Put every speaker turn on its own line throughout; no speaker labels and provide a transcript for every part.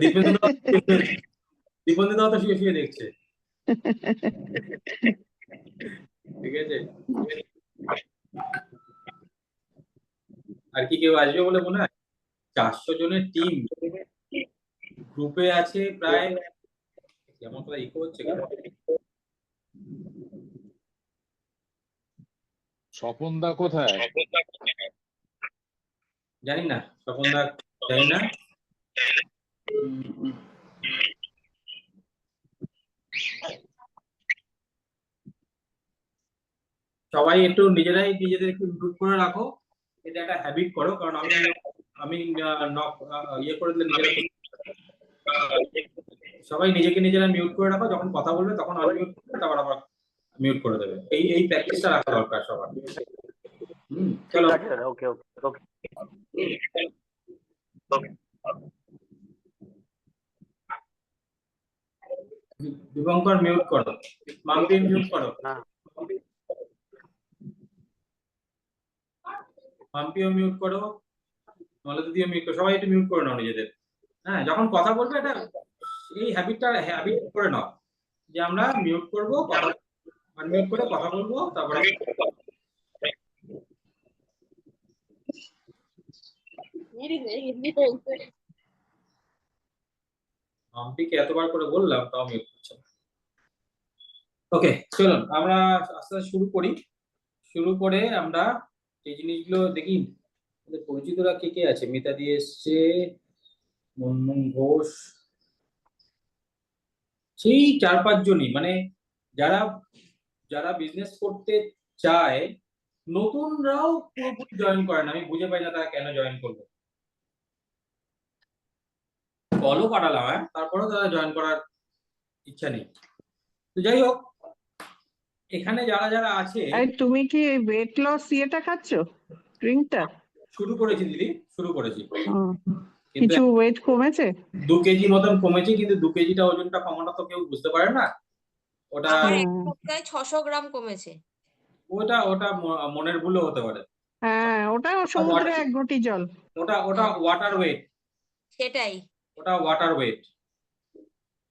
দীপেন্দু দা দীপেন্দু দাও তো শুয়ে শুয়ে দেখছে, ঠিক আছে। আর কি কেউ আসবে বলে মনে হয়? 400 জনের টিম, গ্রুপে আছে প্রায়, কেমন করে ইকো হচ্ছে কেন?
স্বপন দা কোথায়?
জানি না, স্বপন দা জানি না। সবাই একটু নিজেরাই নিজেদেরকে ইমপ্রুভ করে রাখো, এটা একটা হ্যাবিট করো, কারণ আমি আমি ইয়ে করে দিলে নিজেরা, সবাই নিজেকে নিজেরা মিউট করে রাখো, যখন কথা বলবে তখন আনমিউট করবে, তারপর আবার মিউট করে দেবে। এই প্র্যাকটিসটা রাখা দরকার সবার। চলো,
ওকে ওকে ওকে।
দীপঙ্কর মিউট করো, মাম্পি মিউট করো, মাম্পিও মিউট করো, দিদিও মিউট করো, সবাই একটু মিউট করে নাও নিজেদের। হ্যাঁ, যখন কথা বলবে এটা এই হ্যাবিট করে নাও যে আমরা মিউট করবো, কথা আনমিউট করে কথা বলবো, তারপরে মাম্পিকে এতবার করে বললাম তাও মিউট করছে না। ওকে, চলুন আমরা আস্তে আস্তে শুরু করি। শুরু করে আমরা এই জিনিসগুলো দেখি, পরিচিতরা কে কে আছে। মিতাদি এসছে, মুনমুন ঘোষ, সেই 4-5 জনই, মানে যারা যারা বিজনেস করতে চায়, নতুনরাও পুরোপুরি জয়েন করে না। আমি বুঝে পাই না তারা কেন জয়েন করবে। কলও পাঠালাম, তারপরেও তারা জয়েন করার ইচ্ছা নেই। তো যাই হোক, এখানে যারা যারা আছে।
তুমি কি ওয়েট লস ইয়েটা খাচ্ছ, ড্রিঙ্কটা?
শুরু করেছি দিদি, শুরু করেছি।
কিছু ওয়েট কমেছে?
2 কেজি মতন কমেছে, কিন্তু 2 কেজিটা ওজনটা কমাটা তো কেউ বুঝতে পারে না। ওটা
আমার এক সপ্তাহে 600 গ্রাম কমেছে।
ওটা ওটা মনের ভুলও হতে পারে।
হ্যাঁ, ওটা সমুদ্রে 1 ঘটি জল।
ওটা ওয়াটার ওয়েট।
সেটাই,
ওটা ওয়াটার ওয়েট।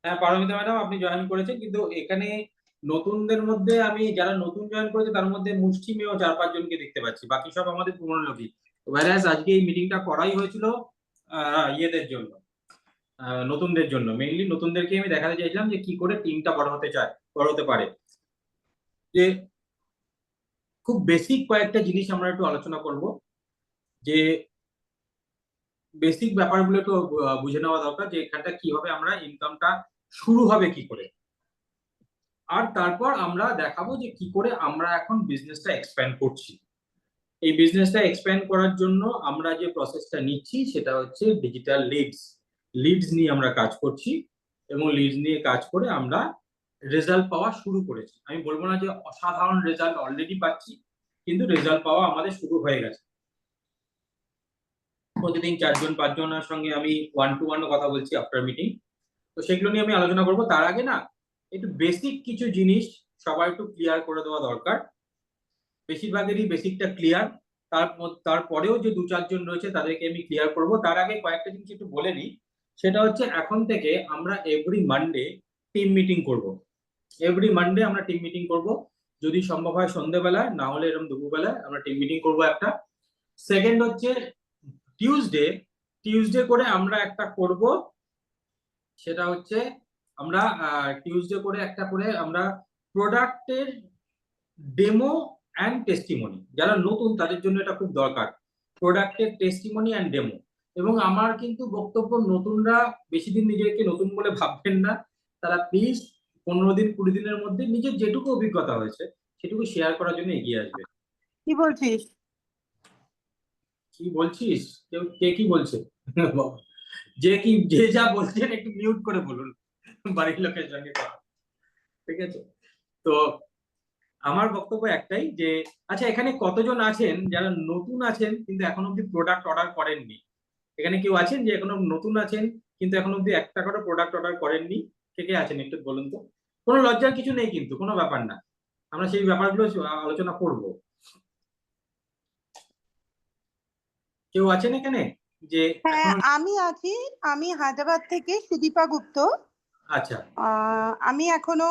হ্যাঁ পারমিতা ম্যাডাম, আপনি জয়েন করেছেন, কিন্তু এখানে নতুনদের মধ্যে আমি যারা নতুন জয়েন করেছে তার মধ্যে মুষ্টিমেয় 4-5 জনকে দেখতে পাচ্ছি, বাকি সব আমাদের পুরনো লোকই। ওয়ারাস আজকে এই মিটিংটা করাই হয়েছিল ইয়েদের জন্য, নতুনদের জন্য। মেইনলি নতুনদেরকে আমি দেখাতে চাইছিলাম যে কি করে টিমটা বড় হতে পারে। যে খুব বেসিক কয়েকটা জিনিস আমরা একটু আলোচনা করব, যে বেসিক ব্যাপারগুলো একটু বুঝে নেওয়া দরকার, যে এখানটা কিভাবে আমরা ইনকামটা শুরু হবে কি করে। আর তারপর আমরা দেখাবো যে কি করে আমরা এখন বিজনেসটা এক্সপ্যান্ড করছি। এই বিজনেসটা এক্সপ্যান্ড করার জন্য আমরা যে প্রসেসটা নিচ্ছি সেটা হচ্ছে ডিজিটাল লিডস নিয়ে আমরা কাজ করছি, এবং লিডস নিয়ে কাজ করে আমরা রেজাল্ট পাওয়া শুরু করেছি। আমি বলবো না যে অসাধারণ রেজাল্ট অলরেডি পাচ্ছি, কিন্তু রেজাল্ট পাওয়া আমাদের শুরু হয়ে গেছে। প্রতিদিন 4-5 জনের সঙ্গে আমি 1-to-1 কথা বলছি আফটার মিটিং। তো সেগুলো নিয়ে আমি আলোচনা করবো। তার আগে না, একটু বেসিক কিছু জিনিস সবাই একটু ক্লিয়ার করে দেওয়া দরকার। বেশিরভাগেরই বেসিকটা ক্লিয়ার, তারপরেও যে 2-4 জন রয়েছে তাদেরকে আমি ক্লিয়ার করব। তার আগে কয়েকটা জিনিস একটু বলে নিই। সেটা হচ্ছে, এখন থেকে আমরা এভরি মানডে টিম মিটিং করব। এভরি মানডে আমরা টিম মিটিং করব, যদি সম্ভব হয় সন্ধ্যেবেলায়, না হলে এরকম দুপুরবেলায় আমরা টিম মিটিং করব একটা। সেকেন্ড হচ্ছে টিউসডে করে আমরা একটা করব, সেটা হচ্ছে আমরা টিউসডে করে একটা করে আমরা প্রোডাক্টের ডেমো অ্যান্ড টেস্টিমনি। যারা নতুন তাদের জন্য এটা খুব দরকার, প্রোডাক্টের টেস্টিমনি অ্যান্ড ডেমো। এবং আমার কিন্তু বক্তব্য, নতুনরা বেশি দিন নিজেকে নতুন বলে ভাববেন না, তারা প্লিজ 15 দিন 20 দিনের মধ্যে নিজের যেটুকু অভিজ্ঞতা হয়েছে সেটুকু শেয়ার করার জন্য এগিয়ে আসবে।
কি বলছিস?
কি বলছিস? কে কি বলছে? যে যা বলছেন একটু মিউট করে বলুন, বাড়ির লোকের সঙ্গে কথা। ঠিক আছে, তো আমার বক্তব্য একটাই যে, আচ্ছা এখানে কতজন আছেন যারা নতুন আছেন কিন্তু এখন অব্দি প্রোডাক্ট অর্ডার করেননি? এখানে কেউ আছেন যে এখনো নতুন আছেন কিন্তু এখন অব্দি একটা করে প্রোডাক্ট অর্ডার করেননি? কে কে আছেন একটু বলুন তো। কোনো লজ্জার কিছু নেই, কিন্তু কোনো ব্যাপার না, আমরা সেই ব্যাপারগুলো আলোচনা করব। কেউ আছেন এখানে যে
হ্যাঁ,
এখনো
আমি আছি। আমি হায়দ্রাবাদ থেকে সুদীপা গুপ্ত।
আচ্ছা
আমি এখনো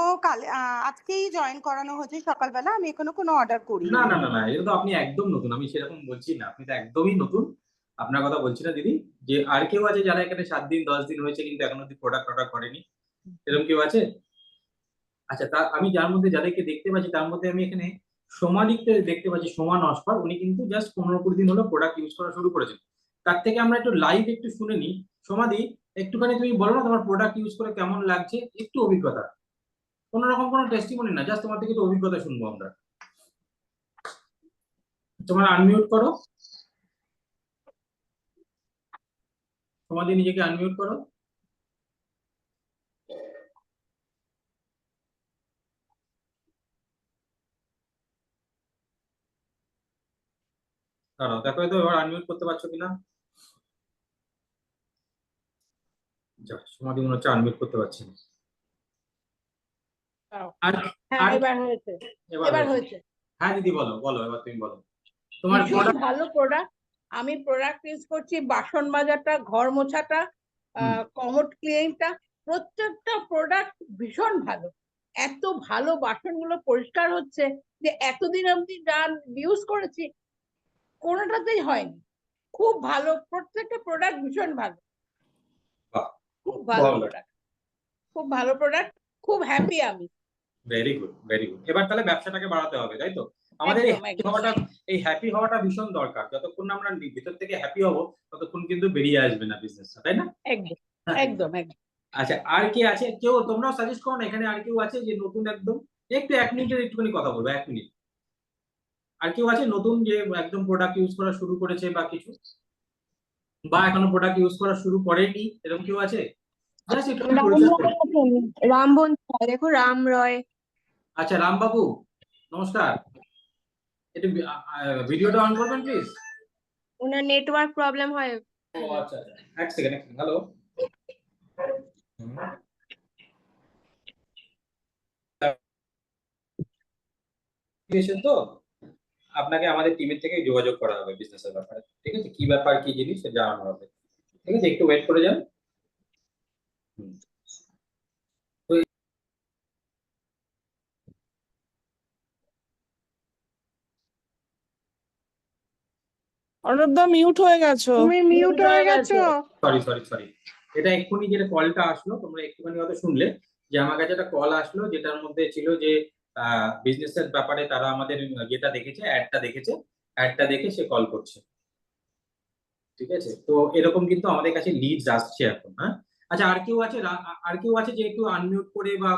আজকেই জয়েন করানো হয়েছে সকালবেলা। আমি এখনো কোনো অর্ডার
না
করিনি।
না না না, এটা তো আপনি একদম নতুন, আমি সেরকম বলছি না, আপনি তো একদমই নতুন। আপনার কথা বলছি না দিদি, যে আর কেউ আছে যারা এখানে 7 দিন 10 দিন হয়েছে কিন্তু এখনো অব্দি প্রোডাক্ট টডাক্ট করেনি, এরকম কেউ আছে? আচ্ছা, তা আমি যার মধ্যে যাদেরকে দেখতে পাচ্ছি তার মধ্যে আমি এখানে সোমালিকে দেখতে পাচ্ছি, সোমা নস্কর, উনি কিন্তু জাস্ট 15-20 দিন হলো প্রোডাক্ট ইউজ করা শুরু করেছেন। তার থেকে আমরা একটু লাইভ একটু শুনে নিই। সোমাদি, একটুখানি তুমি বলো না তোমার প্রোডাক্ট ইউজ করে কেমন লাগছে, একটু অভিজ্ঞতা, কোনো রকম কোনো টেস্টিমনি না, জাস্ট তোমার থেকে একটু অভিজ্ঞতা শুনবো আমরা। তোমার আনমিউট করো, সোমাদি নিজেকে আনমিউট করো। দাঁড়াও, দেখো তো এবার আনমিউট করতে পারছো কিনা। যা, সোমাদি মনে হচ্ছে আনমিউট করতে পারছি না। আর
হ্যাঁ,
আর
এবার হয়েছে।
এবার
এবার
হয়েছে।
হয়েছে।
হ্যাঁ দিদি বলো বলো, এবার তুমি বলো তোমার
ভীষণ
প্রোডাক্ট।
ভালো প্রোডাক্ট। আমি প্রোডাক্ট ইউজ করছি, বাসন মাজাটা, ঘর মোছাটা, কমোড ক্লিনিংটা, প্রত্যেকটা প্রোডাক্ট ভীষণ ভালো। এত ভালো বাসনগুলো পরিষ্কার হচ্ছে যে এতদিন অবধি যা ইউজ করেছি কোনোটাতেই হয়নি। খুব ভালো, প্রত্যেকটা প্রোডাক্ট ভীষণ ভালো, খুব ভালো
ভালো।
প্রোডাক্ট, খুব ভালো প্রোডাক্ট, খুব হ্যাপি আমি।
Very good very good. এবার তাহলে ব্যবসাটাকে বাড়াতে হবে, তাই তো? আমাদের
একদম, একদম।
এই হ্যাপি হওয়াটা ভীষণ দরকার। যতক্ষণ না আমরা ভিতর থেকে হ্যাপি হব ততক্ষণ কিন্তু বেরিয়ে আসবে না বিজনেসটা, তাই না?
একদম একদম একদম।
আচ্ছা, আর কে আছে? কেউ তোমরাও সাজেস্ট করো না, এখানে আর কেউ আছে যে নতুন একদম? একটু 1 মিনিটের একটুখানি কথা বলবো, 1 মিনিট। আর কেউ আছে নতুন যে একদম প্রোডাক্ট ইউজ করা শুরু করেছে বা কিছু, বা এখনো প্রোডাক্ট ইউজ করা শুরু করেনি, এরকম কেউ আছে? জাস্ট একটু পরিচয় করো।
রামবন দেখো, রাম রয়।
আচ্ছা রামবাবু, নমস্কার। একটু ভিডিওটা অন করবেন প্লিজ।
ওনার নেটওয়ার্ক প্রবলেম হয়।
ও আচ্ছা আচ্ছা, এক সেকেন্ড হ্যালো। তো আপনাকে আমাদের টিমের থেকে যোগাযোগ করা হবে বিজনেসের ব্যাপারে, ঠিক আছে? কি ব্যাপার কি জিনিস সেটা জানানো হবে, ঠিক আছে? একটু ওয়েট করে যান। হুম। তো
অর্ণবদা মিউট হয়ে গেছো।
তুমি মিউট হয়ে গেছো।
সরি সরি সরি, এটা এক্ষুনি যেটা কলটা আসলো তোমরা একটুখানি হয়তো শুনলে, যে আমার কাছে একটা কল আসলো যেটার মধ্যে ছিল যে বিজনেসের ব্যাপারে তারা আমাদের যেটা দেখেছে, অ্যাডটা দেখে সে কল করছে, ঠিক আছে? তো এরকম কিন্তু আমাদের কাছে লিডস আসছে এখন। হ্যাঁ, আচ্ছা, আর কেউ আছে? আর কেউ আছে যে একটু আনমিউট করে বা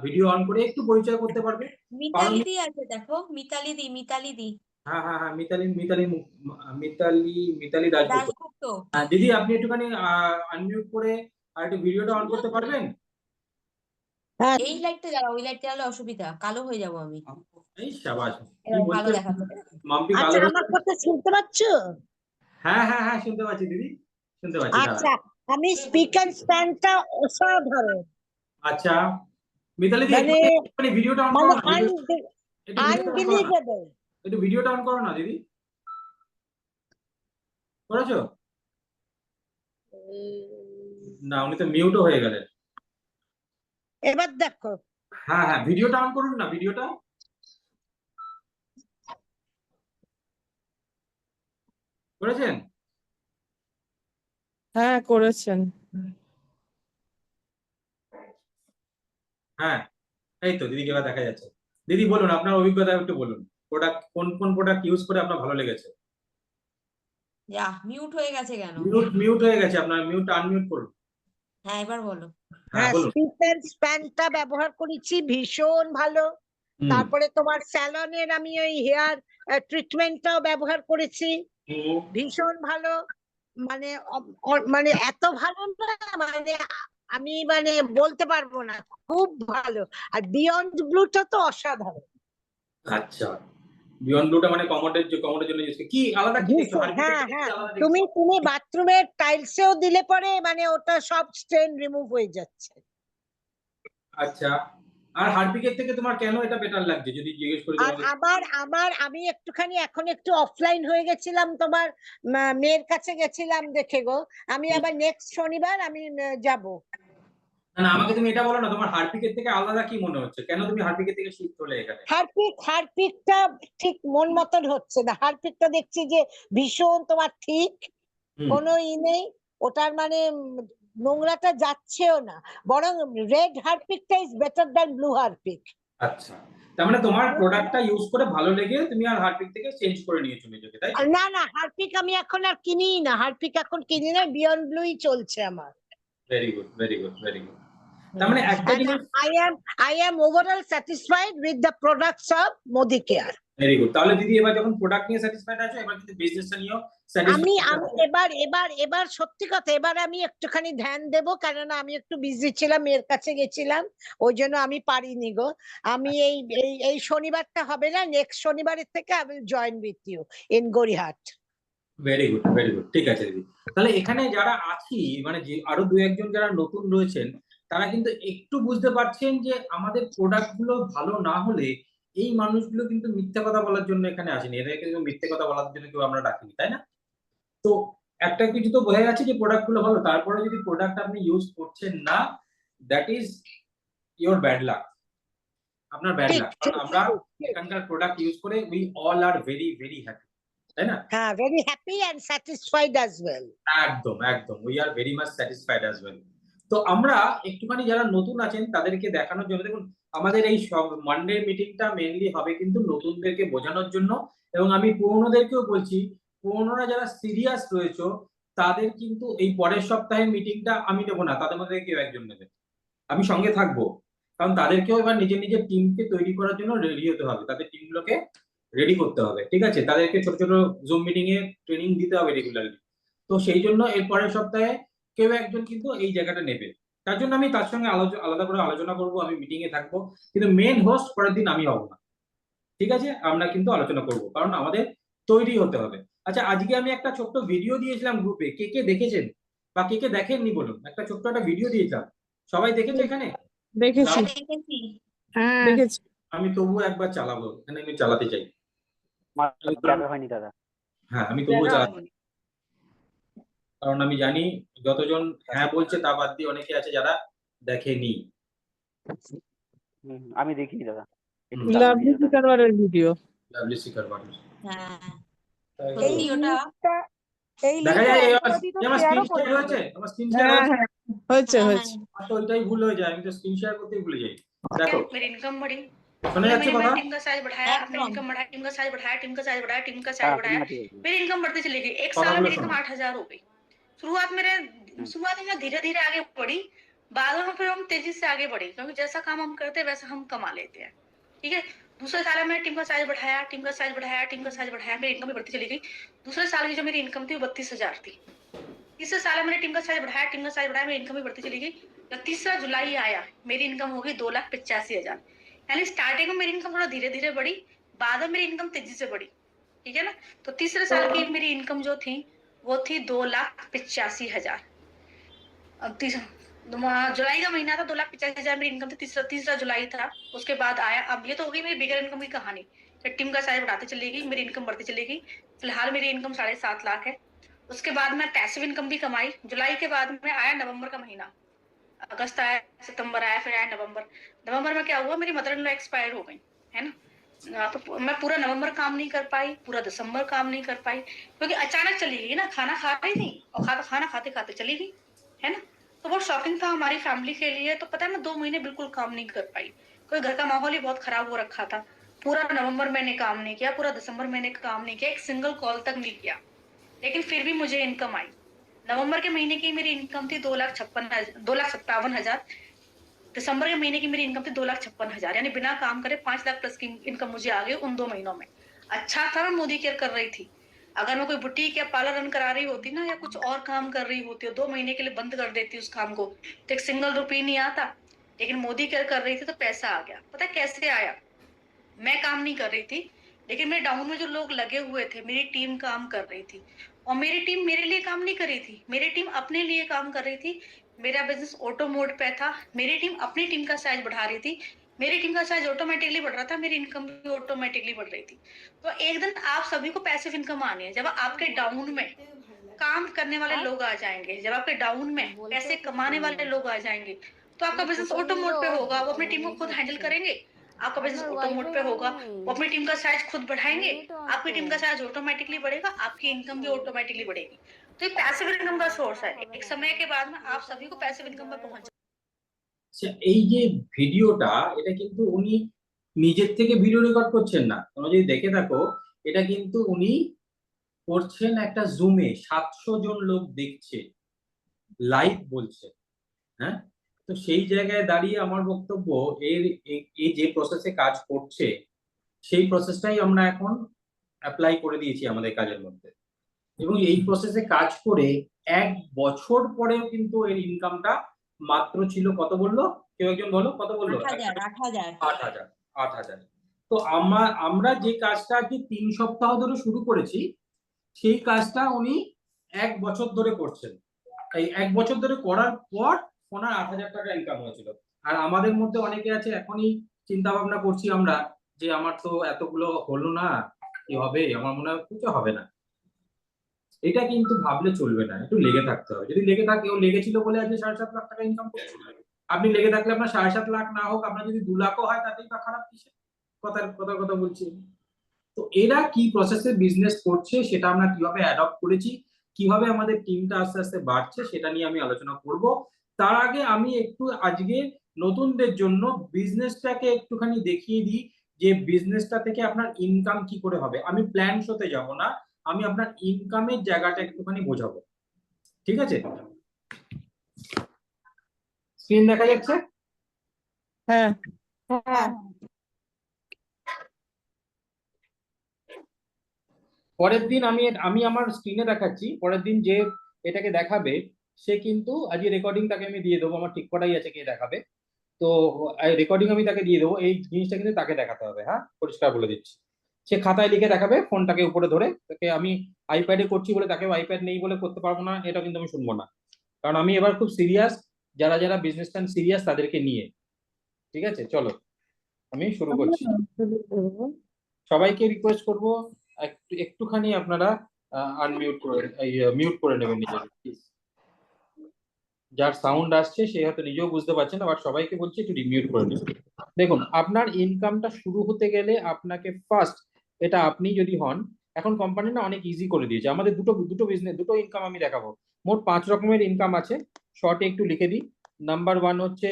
ভিডিও অন করে একটু পরিচয় করতে পারবে?
মিতালি দি আছে, দেখো মিতালি দি
হ্যাঁ হ্যাঁ হ্যাঁ, মিতালি দাশগুপ্ত।
দাশগুপ্ত।
দিদি আপনি একটুখানি আনমিউট করে আর একটু ভিডিওটা অন করতে পারবেন?
এই লাইটটা জ্বালাও, ওই লাইটটা জ্বালালে অসুবিধা, কালো হয়ে যাবো আমি।
এই শাবাশ, কি
এবার ভালো
বলছেন
দেখাচ্ছে।
মাম্পি, কালো
আচ্ছা,
হয়ে-
আমার কথা শুনতে পাচ্ছ?
হ্যাঁ হ্যাঁ হ্যাঁ, শুনতে পাচ্ছি দিদি, শুনতে পাচ্ছি।
আচ্ছা, আমি স্পিকার স্ট্যান্ডটা অসাধারণ,
আচ্ছা মিতালি দি,
মানে
একটুখানি ভিডিওটা অন করো না, একটু ভিডিওটা অন করো না,
আনবিলিভেবল।
একটু ভিডিওটা অন করো না দিদি। করেছো? না, উনি তো মিউটও হয়ে গেলেন।
এবার দেখো,
হ্যাঁ হ্যাঁ, ভিডিওটা অন করুন না, ভিডিওটা করেছেন?
হ্যাঁ, করেছেন।
হ্যাঁ, এই তো দিদিকে এবার দেখা যাচ্ছে। দিদি বলুন, আপনার অভিজ্ঞতা একটু বলুন, প্রোডাক্ট কোন কোন প্রোডাক্ট ইউজ করে আপনার ভালো লেগেছে?
যা, মিউট হয়ে গেছে কেন?
মিউট হয়ে গেছে আপনার, মিউটটা আনমিউট করুন।
হ্যাঁ, এবার বলো।
হ্যাঁ
হ্যাঁ,
বলুন।
স্পিকার স্ট্যান্ডটা ব্যবহার করেছি, ভীষণ ভালো।
হুম,
তারপরে তোমার স্যালনের আমি ওই হেয়ার ট্রিটমেন্টটাও ব্যবহার করেছি,
হুম,
ভীষণ ভালো। মানে মানে এত ভালো না, মানে আমি মানে বলতে পারবো না, খুব ভালো। আর বিয়ন্ড ব্লুটা তো অসাধারণ।
আচ্ছা, বিয়ন্ড ব্লুটা মানে কমোডের জন্য ইউজ কি আলাদা কি দেখছো?
হ্যাঁ
হারপিকের থেকে কি
হ্যাঁ,
আলাদা
তুমি
দেখছো?
তুমি বাথরুমের টাইলসেও দিলে পরে মানে ওটা সব স্টেন রিমুভ হয়ে যাচ্ছে।
আচ্ছা, আর হারপিকের থেকে তোমার কেন এটা বেটার লাগছে যদি জিজ্ঞেস করি
আর
তোমাকে?
আমি একটুখানি এখন একটু অফলাইন হয়ে গেছিলাম, তোমার মেয়ের কাছে গেছিলাম দেখে গো। আমি আবার নেক্সট শনিবার আমি যাব।
না না, আমাকে তুমি এটা বলো না, তোমার হারপিকের থেকে আলাদা কি মনে হচ্ছে, কেন তুমি হারপিকের থেকে শিফট হলে এখানে?
হারপিকটা ঠিক মন মতন হচ্ছে না। হারপিকটা দেখছি যে ভীষণ তোমার ঠিক,
হুম,
কোনো নেই ওটার, মানে নোংরাটা যাচ্ছেও না, বরং রেড হারপিকটা is better than blue Harpic.
আচ্ছা, তার মানে তোমার প্রোডাক্টটা ইউজ করে ভালো লেগে তুমি আর হারপিক থেকে চেঞ্জ করে নিয়েছো নিজেকে, তাই তো?
না না, হারপিক আমি এখন আর কিনি না, হারপিক এখন কিনি না, বিয়ন্ড ব্লুই চলছে আমার।
Very good, very good, very good. তার মানে একটা
And
জিনিস,
I am overall satisfied with the products of Modicare.
Very good. তাহলে দিদি এবার যখন প্রোডাক্ট নিয়ে স্যাটিসফাইড আছো, এবার কিন্তু বিজনেসটা নিয়েও
আমি
স্যাটিসফাইড।
আমি এবার এবার এবার সত্যি কথা, এবার আমি একটুখানি ধ্যান দেবো, কেননা আমি একটু বিজি ছিলাম, এর কাছে গেছিলাম, ওই জন্য আমি পারিনি গো। আমি এই শনিবারটা হবে না, নেক্সট শনিবারের থেকে আমি join with you in Gariahat.
Very good, very good, ঠিক আছে দিদি। তাহলে এখানে যারা আছি, মানে যে আরো দু একজন যারা নতুন রয়েছেন, তারা কিন্তু একটু বুঝতে পারছেন যে আমাদের প্রোডাক্ট গুলো ভালো না হলে এই মানুষগুলো কিন্তু মিথ্যা কথা বলার জন্য এখানে আসেনি, এদেরকে কিন্তু মিথ্যে কথা বলার জন্য কেউ আমরা ডাকিনি, তাই না? তো একটা কিছু তো বোঝা যাচ্ছে যে প্রোডাক্ট গুলো ভালো, তারপরে যদি প্রোডাক্ট আপনি ইউজ করছেন না, that is your bad luck, আপনার ব্যাড
ঠিক
লাক।
ঠিক
কারণ আমরা
ঠিক।
এখানকার প্রোডাক্ট ইউজ করে we all are very very happy, তাই না?
হ্যাঁ, very happy and satisfied as well.
একদম একদম, we are very much satisfied as well. তো আমরা একটুখানি যারা নতুন আছেন তাদেরকে দেখানোর জন্য, দেখুন আমাদের এই সব মানডে মিটিংটা মেইনলি হবে কিন্তু নতুনদেরকে বোঝানোর জন্য, এবং আমি পুরনোদেরকেও বলছি, পুরনোরা যারা সিরিয়াস রয়েছে তাদের কিন্তু এই পরের সপ্তাহের মিটিংটা আমি নেবো না, তাদের মধ্যে কেউ একজন নেবে, আমি সঙ্গে থাকবো। কারণ তাদেরকেও এবার নিজের নিজের টিমকে তৈরি করার জন্য রেডি হতে হবে, তাদের টিমগুলোকে রেডি করতে হবে, ঠিক আছে? তাদেরকে ছোট ছোট জুম মিটিং এ ট্রেনিং দিতে হবে রেগুলারলি। তো সেই জন্য এর পরের সপ্তাহে কেউ একজন কিন্তু এই জায়গাটা নেবে, তার জন্য আমি তার সঙ্গে আলাদা করে আলোচনা করব, আমি মিটিং এ থাকবো, কিন্তু মেন হোস্ট পরের দিন আমি হব না, ঠিক আছে? আমরা কিন্তু আলোচনা করব, কারণ আমাদের তৈরি হতে হবে। আচ্ছা, আজকে আমি একটা ছোট্ট ভিডিও দিয়েছিলাম গ্রুপে, কে কে দেখেছেন বা কে কে দেখেননি বলুন? একটা ছোট্ট একটা ভিডিও দিয়েছিলাম, সবাই দেখেছে এখানে?
দেখেছি
হ্যাঁ, দেখেছি।
হ্যাঁ,
দেখেছি।
আমি তবুও একবার চালাবো, এখানে আমি চালাতে চাই।
হয়নি দাদা।
হ্যাঁ, আমি তবুও চালাবো, কারণ আমি জানি যতজন হ্যাঁ বলছে তা বাদ দিয়ে অনেকে আছে যারা দেখেনি।
আমি দেখিনি দাদা।
Lovely শিকারবারের video.
লাভলি শিকার মানুষ,
হ্যাঁ,
তাই
সত্যি
তো।
ওটা
এই
দেখা
লিঙ্কটা
যায়
everybody তো
আমার
share ও
স্ক্রিন শেয়ার
করবে।
হয়েছে, আমার স্ক্রিন শেয়ার
হ্যাঁ
হয়েছে,
হ্যাঁ হয়েছে
হ্যাঁ,
হয়েছে।
আমার তো ওইটাই ভুল হয়ে যায়, আমি তো স্ক্রিন শেয়ার করতেই ভুলে যাই। দেখো,
मेरी इनकम बढ़ी,
শোনা যাচ্ছে কথা?
टीम का साइज बढ़ाया, अपनी
একদম।
इनकम बढ़ाया, टीम का साइज बढ़ाया, टीम का साइज बढ़ाया, टीम का साइज बढ़ाया, मेरी इनकम बढ़ती चली गई। एक साल में
কথাগুলো
मेरी इनकम
শোনো।
8,000 हो गई। शुरुआत में मैं धीरे धीरे आगे बढ़ी, बाद में फिर हम तेजी से आगे बढ़े, क्योंकि जैसा काम हम करते हैं वैसा हम कमा लेते हैं, ठीक है? दूसरे साल में टीम का साइज बढ़ाया, टीम का साइज बढ़ाया, टीम का साइज बढ़ाया, मेरी इनकम भी बढ़ती चली गई। दूसरे साल की जो मेरी इनकम थी वो 32,000 थी। तीसरे साल में मैंने टीम का साइज बढ़ाया, टीम का साइज बढ़ाया, मेरी इनकम भी बढ़ती चली गई। जब 3 जुलाई आया, मेरी इनकम हो गई 2,85,000। यानी स्टार्टिंग में मेरी इनकम थोड़ा धीरे धीरे बढ़ी, बाद में मेरी इनकम तेजी से बढ़ी, ठीक है ना? तो तीसरे साल की मेरी इनकम जो थी वो थी 2,85,000। अब जुलाई का महीना था, 2,85,000 मेरी इनकम थी। तीसरा जुलाई था, उसके बाद आया। अब ये तो हो गई मेरी बिगर इनकम की कहानी। फिर टीम का साइज बढ़ाते चली गई, मेरी इनकम बढ़ती चली गई। फिलहाल मेरी इनकम 7.5 लाख है। उसके बाद मैं पैसिव इनकम भी कमाई। जुलाई के बाद में आया नवंबर का महीना, अगस्त आया, सितंबर आया, फिर आया नवंबर। नवंबर में क्या हुआ, मेरी मदर इन लॉ एक्सपायर हो गई, है ना? तो मैं पूरा नवंबर काम नहीं कर पाई, पूरा दिसंबर काम नहीं कर पाई, क्योंकि अचानक चली गई ना, खाना खा रही थी और खाना खाते खाते चली गई, है ना? तो बहुत शॉकिंग था हमारी फैमिली के लिए। तो पता है मैं 2 महीने बिल्कुल काम नहीं कर पाई, कोई घर का माहौल ही बहुत खराब हो रखा था। पूरा नवंबर मैंने काम नहीं किया, पूरा दिसंबर मैंने काम नहीं किया, एक सिंगल कॉल तक नहीं किया, लेकिन फिर भी मुझे इनकम आई। नवंबर के महीने की मेरी इनकम थी 2,57,000। दिसंबर के महीने की मेरी इनकम थी 2,56,000, यानी बिना काम करे 5 लाख प्लस की इनकम मुझे आ गई उन 2 महीनों में। अच्छा था मैं मोदी केयर कर रही थी। अगर मैं कोई बुटीक या पार्लर रन करा रही होती ना, या कुछ और काम कर रही होती, 2 महीने के लिए बंद कर देती उस काम को, तो एक सिंगल रुपये नहीं आता। लेकिन मोदी केयर कर रही थी तो पैसा आ गया। पता है कैसे आया? मैं काम नहीं कर रही थी, लेकिन मेरे डाउन में जो लोग लगे हुए थे, मेरी टीम काम कर रही थी, और मेरी टीम मेरे लिए काम नहीं कर रही थी, मेरी टीम अपने लिए काम कर रही थी। मेरा बिजनेस ऑटो मोड पे था, मेरी टीम अपनी टीम का साइज बढ़ा रही थी, मेरी टीम का साइज ऑटोमेटिकली बढ़ रहा था, मेरी इनकम भी ऑटोमेटिकली बढ़ रही थी। तो एक दिन आप सभी को पैसिव इनकम आनी है। जब आपके डाउन में काम करने वाले लोग आ जाएंगे, जब आपके डाउन में पैसे कमाने वाले लोग आ जाएंगे, तो आपका बिजनेस ऑटो मोड पे होगा, वो अपनी टीम को खुद हैंडल करेंगे। आपका बिजनेस ऑटो मोड पे होगा, वो अपनी टीम का साइज खुद बढ़ाएंगे, आपकी टीम का साइज ऑटोमेटिकली बढ़ेगा, आपकी इनकम भी ऑटोमेटिकली बढ़ेगी। तो ये पैसिव इनकम का सोर्स है। एक समय के बाद में आप सभी को पैसिव इनकम पर पहुंच
আচ্ছা, এই যে ভিডিওটা, এটা কিন্তু উনি নিজের থেকে ভিডিও রেকর্ড করছেন না, তোমরা যদি দেখে থাকো, এটা কিন্তু উনি করছেন একটা জুমে, 700 জন লোক দেখছে, লাইভ বলছে। হ্যাঁ, তো সেই জায়গায় দাঁড়িয়ে আমার বক্তব্য, এই যে প্রসেসে কাজ করছে সেই প্রসেসটাই আমরা এখন অ্যাপ্লাই করে দিয়েছি আমাদের কাজের মধ্যে, এবং এই প্রসেসে কাজ করে 1 বছর পরেও কিন্তু এর ইনকামটা মাত্র ছিল কত বললো, কেউ একজন বলো কত বললো? 8,000। তো আমরা যে কাজটা আজকে 3 সপ্তাহ ধরে শুরু করেছি, সেই কাজটা উনি 1 বছর ধরে করছেন। এই 1 বছর ধরে করার পর ওনার 8,000 টাকা ইনকাম হয়েছিল। আর আমাদের মধ্যে অনেকে আছে এখনই চিন্তা ভাবনা করছি আমরা যে আমার তো এতগুলো হলো না, কি হবে, আমার মনে হয় কিছু হবে না। এটা কিন্তু ভাবলে চলবে না, একটু লেগে থাকতে হবে। যদি লেগে থাকে, ও লেগেছিল বলে আজকে 7.5 লাখ টাকা ইনকাম করছে। আপনি লেগে থাকলে আপনার 7.5 লাখ না হোক, আপনার যদি 2 লাখও হয় তাতেই বা খারাপ কিসে? কথা বলছি। তো এরা কি প্রসেসে বিজনেস করছে, সেটা আমরা কিভাবে অ্যাডপ্ট করেছি, কিভাবে আমাদের টিমটা আস্তে আস্তে বাড়ছে, সেটা নিয়ে আমি আলোচনা করব। তার আগে আমি একটু আজকে নতুনদের জন্য বিজনেসটাকে একটুখানি দেখিয়ে দিই যে বিজনেসটা থেকে আপনার ইনকাম কি করে হবে। আমি প্ল্যান শোতে যাব না, আমি আপনার ইনকামের জায়গাটা একটুখানি বোঝাবো, ঠিক আছে? স্ক্রিন দেখা যাচ্ছে?
হ্যাঁ,
পরের দিন আমি আমার স্ক্রিনে দেখাচ্ছি, পরের দিন যে এটাকে দেখাবে সে কিন্তু আজকে রেকর্ডিং তাকে আমি দিয়ে দেবো, আমার ঠিক করাই আছে কে দেখাবে। তো রেকর্ডিং আমি তাকে দিয়ে দেবো, এই জিনিসটা কিন্তু তাকে দেখাতে হবে। হ্যাঁ, পরিষ্কার বলে দিচ্ছি। সে খাতায় লিখে দেখাবে, ফোনটাকে উপরে ধরে। তাকে আমি আইপ্যাডে করছি বলে তাকে আইপ্যাড নেই বলে করতে পারবো না, এটা কিন্তু আমি শুনবো না। কারণ আমি এবার খুব সিরিয়াস, যারা যারা বিজনেসম্যান সিরিয়াস তাদেরকে নিয়ে। ঠিক আছে, চলো আমি শুরু করছি। সবাইকে রিকোয়েস্ট করব একটুখানি আপনারা আনমিউট করে মিউট করে নেবেন নিজের। যার সাউন্ড আসছে সে হয়তো নিজেও বুঝতে পারছে না, বাট সবাইকে বলছি একটু রিমিউট করে নেবেন। দেখুন, আপনার ইনকামটা শুরু হতে গেলে আপনাকে ফার্স্ট, এটা আপনি যদি হন, এখন কোম্পানি না অনেক ইজি করে দিয়েছে। আমাদের দুটো বিজনেস, দুটো ইনকাম আমি দেখাবো। মোট 5 রকমের ইনকাম আছে, শর্টে একটু লিখে দিই। নাম্বার 1 হচ্ছে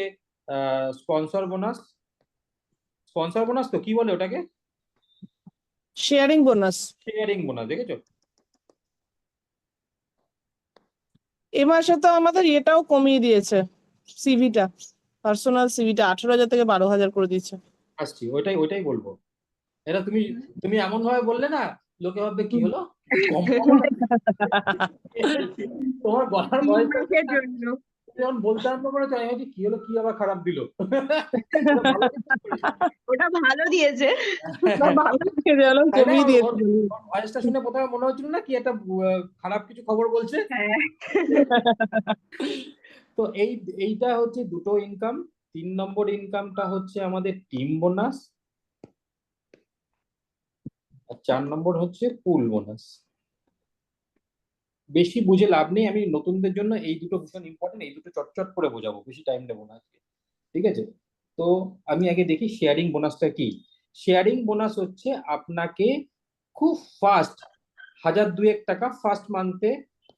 স্পন্সর বোনাস। স্পন্সর বোনাস তো কি বলে ওটাকে?
Sharing bonus.
শেয়ারিং বোনাস, দেখেছো?
এ মাসে তো আমাদের এটাও কমিয়ে দিয়েছে, সিভিটা, পার্সোনাল সিভিটা 18,000 থেকে 12,000 করে দিয়েছে।
আসছি, ওইটাই বলবো। এটা তুমি এমন ভাবে বললে না, লোকে ভাববে কি হলো, তোমার বলার বয়স যখন বলতে আরম্ভ করেছো আমি ভাবছি কি হলো, কি আবার খারাপ দিল।
ওটা ভালো দিয়েছে,
কমিয়ে দিয়েছে।
ভয়েসটা শুনে প্রথমে মনে হচ্ছিল না কি একটা খারাপ কিছু খবর বলছে। তো এইটা হচ্ছে দুটো ইনকাম। 3 নম্বর ইনকামটা হচ্ছে আমাদের টিম বোনাস, আর 4 নম্বর হচ্ছে পুল বোনাস। বেশি বুঝে লাভ নেই, আমি নতুনদের জন্য এই দুটো ভীষণ ইম্পর্টেন্ট, এই দুটো চটচট করে বোঝাবো, বেশি টাইম নেবো না আজকে, ঠিক আছে? তো আমি আগে দেখি শেয়ারিং বোনাসটা কি। শেয়ারিং বোনাস হচ্ছে আপনাকে খুব ফাস্ট 1,000-2,000 টাকা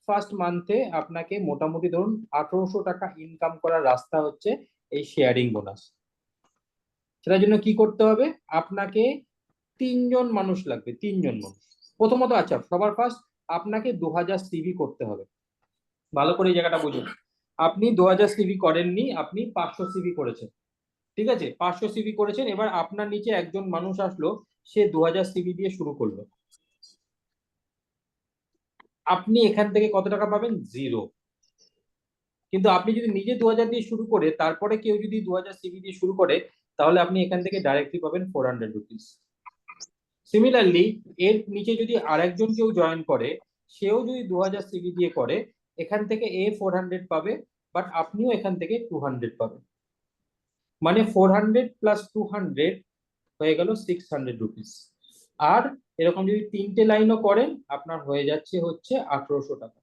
ফার্স্ট মান্থে আপনাকে মোটামুটি ধরুন 1,800 টাকা ইনকাম করার রাস্তা হচ্ছে এই শেয়ারিং বোনাস। সেটার জন্য কি করতে হবে? আপনাকে 3 জন মানুষ লাগবে, 3 জন মানুষ প্রথমত। আচ্ছা, সবার ফার্স্ট আপনাকে 2000 সিভি করতে হবে। ভালো করে এই জায়গাটা বুঝুন। আপনি 2000 সিভি করেননি, আপনি 500 সিভি করেছেন, ঠিক আছে? 500 সিভি করেছেন, এবার আপনার নিচে একজন মানুষ আসলো, সে 2000 সিভি দিয়ে শুরু করলো। আপনি এখান থেকে কত টাকা পাবেন? 0। কিন্তু আপনি যদি নিজে 2000 দিয়ে শুরু করে তারপরে কেউ যদি 2000 সিভি দিয়ে শুরু করে, তাহলে আপনি এখান থেকে ডাইরেক্টলি পাবেন 400 রুপিস। সিমিলারলি এর নিচে যদি আরেকজন কেউ জয়েন করে, সেও যদি 2000 সিভি দিয়ে করে, এখান থেকে এ 400 পাবে, বাট আপনিও এখান থেকে 200 পাবেন। মানে 400 প্লাস 200 হয়ে গেল 600 রুপিস। আর এরকম যদি 3টে লাইনও করেন আপনার হয়ে যাচ্ছে হচ্ছে 1800 টাকা।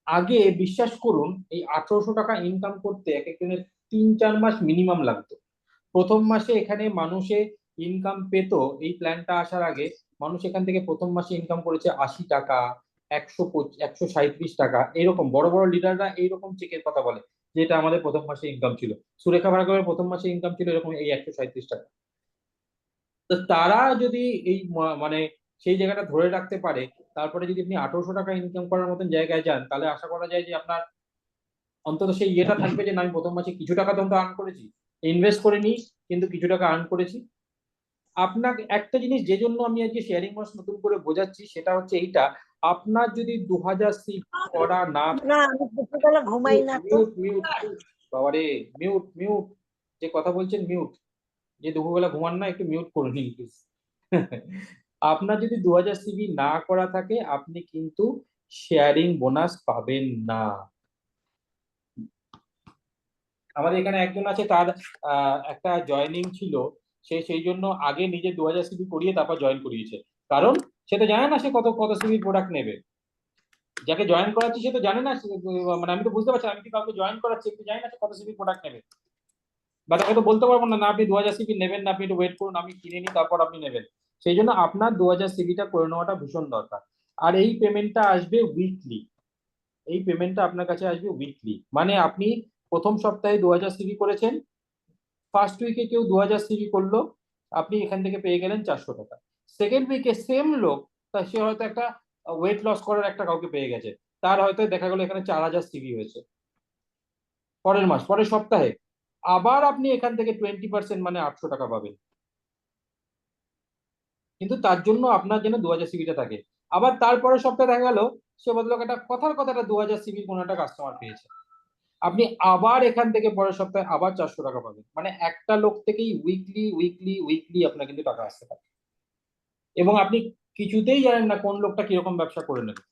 আগে বিশ্বাস করুন এই 1800 টাকা ইনকাম করতে এক একজনের 3-4 মাস মিনিমাম লাগতো। প্রথম মাসে এখানে মানুষে ইনকাম পেত, এই প্ল্যানটা আসার আগে মানুষ এখান থেকে প্রথম মাসে ইনকাম করেছে 80 টাকা, 137 টাকা, এরকম বড় বড় লিডাররা এইরকম চেকের কথা বলে, যেটা আমাদের প্রথম মাসে ইনকাম ছিল। সুরেখা ভার্গবের প্রথম মাসে ইনকাম ছিল এরকম এই 137 টাকা। তো তারা যদি এই মানে সেই জায়গাটা ধরে রাখতে পারে, তারপরে যদি আপনি 1800 টাকা ইনকাম করার মতন জায়গায় যান, তাহলে আশা করা যায় যে আপনার অন্তত সেই ইয়েটা থাকবে যে না, আমি প্রথম মাসে কিছু টাকা তো আর্ন করেছি, ইনভেস্ট করে নিই কিন্তু কিছু টাকা আর্ন করেছি। আপনাকে একটা জিনিস যে জন্য আমি আজকে শেয়ারিং মাস নতুন করে বোঝাচ্ছি সেটা হচ্ছে এইটা, আপনার যদি 2000 সিট করা না,
না আমি দুপুরবেলা ঘুমাই না তো।
মিউট মিউট বাবারে, মিউট মিউট, যে কথা বলছেন মিউট, যে দুপুরবেলা ঘুমান না একটু মিউট করে নিন প্লিজ। আপনার যদি 2000 সিভি না করা থাকে আপনি কিন্তু শেয়ারিং বোনাস পাবেন না। আমাদের এখানে একজন আছে, তার একটা জয়েনিং ছিল, সে সেই জন্য আগে নিজে 2000 সিভি করিয়ে তারপর জয়েন করিয়েছে, কারণ সে তো জানে না সে কত কত সিভি প্রোডাক্ট নেবে। যাকে জয়েন করাচ্ছি সে তো জানে না, মানে আমি তো বুঝতে পারছি আমি কি কাউকে জয়েন করাচ্ছি একটু জানি না সে কত সিভি প্রোডাক্ট নেবে, বা তাকে তো বলতে পারবো না না আপনি 2000 সিভি নেবেন না, আপনি একটু ওয়েট করুন আমি কিনে নিই তারপর আপনি নেবেন। সেই জন্য আপনার 2000 সিভিটা করে নেওয়াটা ভীষণ দরকার। আর এই পেমেন্টটা আসবে উইকলি, এই পেমেন্টটা আপনার কাছে আসবে উইকলি, মানে আপনি প্রথম সপ্তাহে 2000 সিভি করেছেন, ফার্স্ট উইকে কেউ 2000 সিভি করলো, আপনি এখান থেকে পেয়ে গেলেন 400 টাকা। সেকেন্ড উইকে সেম লোক, তা সে হয়তো একটা ওয়েট লস করার একটা কাউকে পেয়ে গেছে, তার হয়তো দেখা গেলো এখানে 4000 সিভি হয়েছে। পরের মাস পরের সপ্তাহে আবার আপনি এখান থেকে 20% মানে 800 টাকা পাবেন, কিন্তু তার জন্য আপনার যেন 2000 সিভিটা থাকে। আবার তারপরের সপ্তাহে দেখা গেল সে বদলক একটা কথার কথাটা 2000 সিভি কোনো একটা কাস্টমার পেয়েছে, আপনি আবার এখান থেকে পরের সপ্তাহে আবার 400 টাকা পাবেন, মানে একটা লোক থেকেই উইকলি উইকলি উইকলি আপনার কিন্তু টাকা আসতে থাকে। এবং আপনি কিছুতেই জানেন না কোন লোকটা কিরকম ব্যবসা করে নেবে,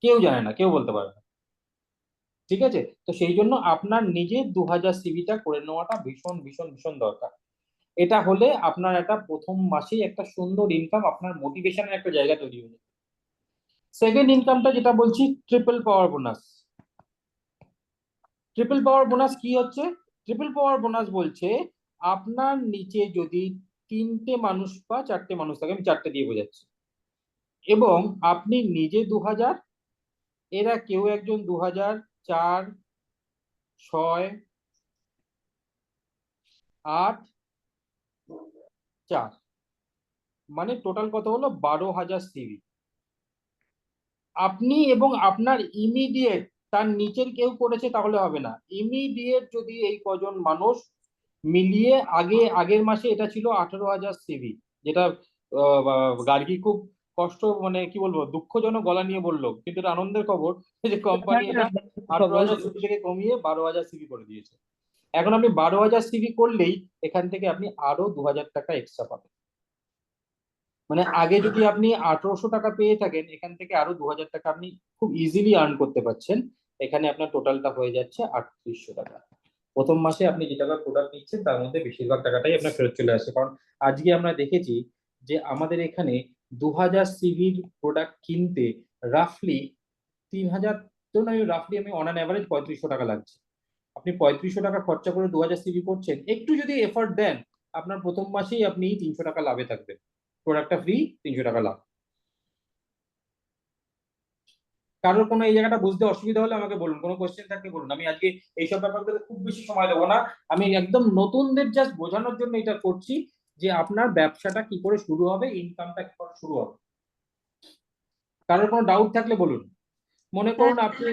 কেউ জানে না, কেউ বলতে পারে না। ঠিক আছে, তো সেই জন্য আপনার নিজের 2000 সিভিটা করে নেওয়াটা ভীষণ ভীষণ ভীষণ দরকার। এটা হলে আপনার একটা প্রথম মাসেই একটা সুন্দর ইনকাম, আপনার মোটিভেশনের একটা জায়গা তৈরি হয়ে যাবে। সেকেন্ড ইনকামটা যেটা বলছি, ট্রিপল পাওয়ার বোনাস। ট্রিপল পাওয়ার বোনাস কি হচ্ছে? ট্রিপল পাওয়ার বোনাস বলছে আপনার নিচে যদি 3টে মানুষ বা 4টে মানুষ থাকে, আমি 4টে দিয়ে বোঝাচ্ছি, এবং আপনি নিজে 2000, এরা কেউ একজন 2000, 4, 6, 8, 4, মানে টোটাল কত হলো 12,000 সিভি। আপনি এবং আপনার ইমিডিয়েট তার নিচের কেউ করেছে তাহলে হবে না, ইমিডিয়েট যদি এই কজন মানুষ মিলিয়ে, আগের মাসে এটা ছিল 18,000 সিভি, যেটা গার্গী খুব কষ্ট মানে কি বলবো দুঃখজনক গলা নিয়ে বললো, কিন্তু এটা আনন্দের খবর যে কোম্পানি এটা 18,000 সিভি থেকে কমিয়ে 12,000 সিভি করে দিয়েছে। এখন আপনি 12,000 সিভি করলেই এখান থেকে আপনি আরো 2000 টাকা এক্সট্রা পাবেন, মানে আগে যদি আপনি 1800 টাকা পেয়ে থাকেন এখান থেকে আরো 2000 টাকা আপনি খুব ইজিলি আর্ন করতে পারছেন। এখানে আপনার টোটালটা হয়ে যাচ্ছে 3800 টাকা। প্রথম মাসে আপনি যে টাকা প্রোডাক্ট নিচ্ছেন তার মধ্যে বেশিরভাগ টাকাটাই আপনার ফেরত চলে আসে, কারণ আজকে আমরা দেখেছি যে আমাদের এখানে 2000 সিভির প্রোডাক্ট কিনতে রাফলি 3000, ধরুন আমি রাফলি অন অ্যান অ্যাভারেজ 3500 টাকা লাগছে। আপনি 3500 টাকা খরচা করে 2000 সিভি করছেন, একটু যদি এফর্ট দেন আপনার প্রথম মাসেই আপনি 300 টাকা লাভে থাকবেন, প্রোডাক্টটা ফ্রি, 300 টাকা লাভ। কারোর কোনো এই জায়গাটা বুঝতে অসুবিধা হলে আমাকে বলুন, কোনো কোশ্চেন থাকলে বলুন। আমি আজকে এইসব ব্যাপারগুলোতে খুব বেশি সময় দেবো না, আমি একদম নতুনদের জাস্ট বোঝানোর জন্য এটা করছি যে আপনার ব্যবসাটা কি করে শুরু হবে, ইনকামটা কি করে শুরু হবে। কারোর কোনো ডাউট থাকলে বলুন। মনে করুন আপনি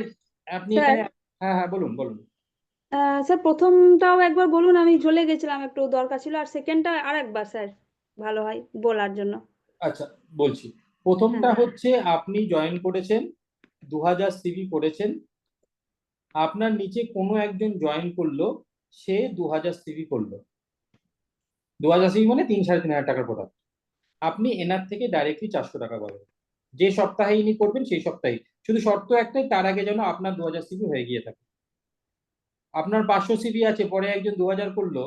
আপনি এখানে, হ্যাঁ হ্যাঁ বলুন বলুন।
স্যার প্রথমটাও একবার বলুন, আমি চলে গেছিলাম, একটু দরকার ছিল, আর সেকেন্ডটা আর একবার স্যার ভালো হয় বলার জন্য।
আচ্ছা বলছি, প্রথমটা হচ্ছে আপনি জয়েন করেছেন, 2000 সিভি করেছেন, আপনার নিচে কোনো একজন জয়েন করলো, সে 2000 সিভি করলো, 2000 সিভি মানে 3,500 টাকার প্রোডাক্ট, আপনি এনার থেকে ডাইরেক্টলি 400 টাকা পাবেন। যে সপ্তাহে ইনি করবেন সেই সপ্তাহে, শুধু শর্ত একটাই, তার আগে যেন আপনার 2000 সিভি হয়ে গিয়ে থাকে। আপনার 500 সিভি আছে, পরে একজন 2000 করলো,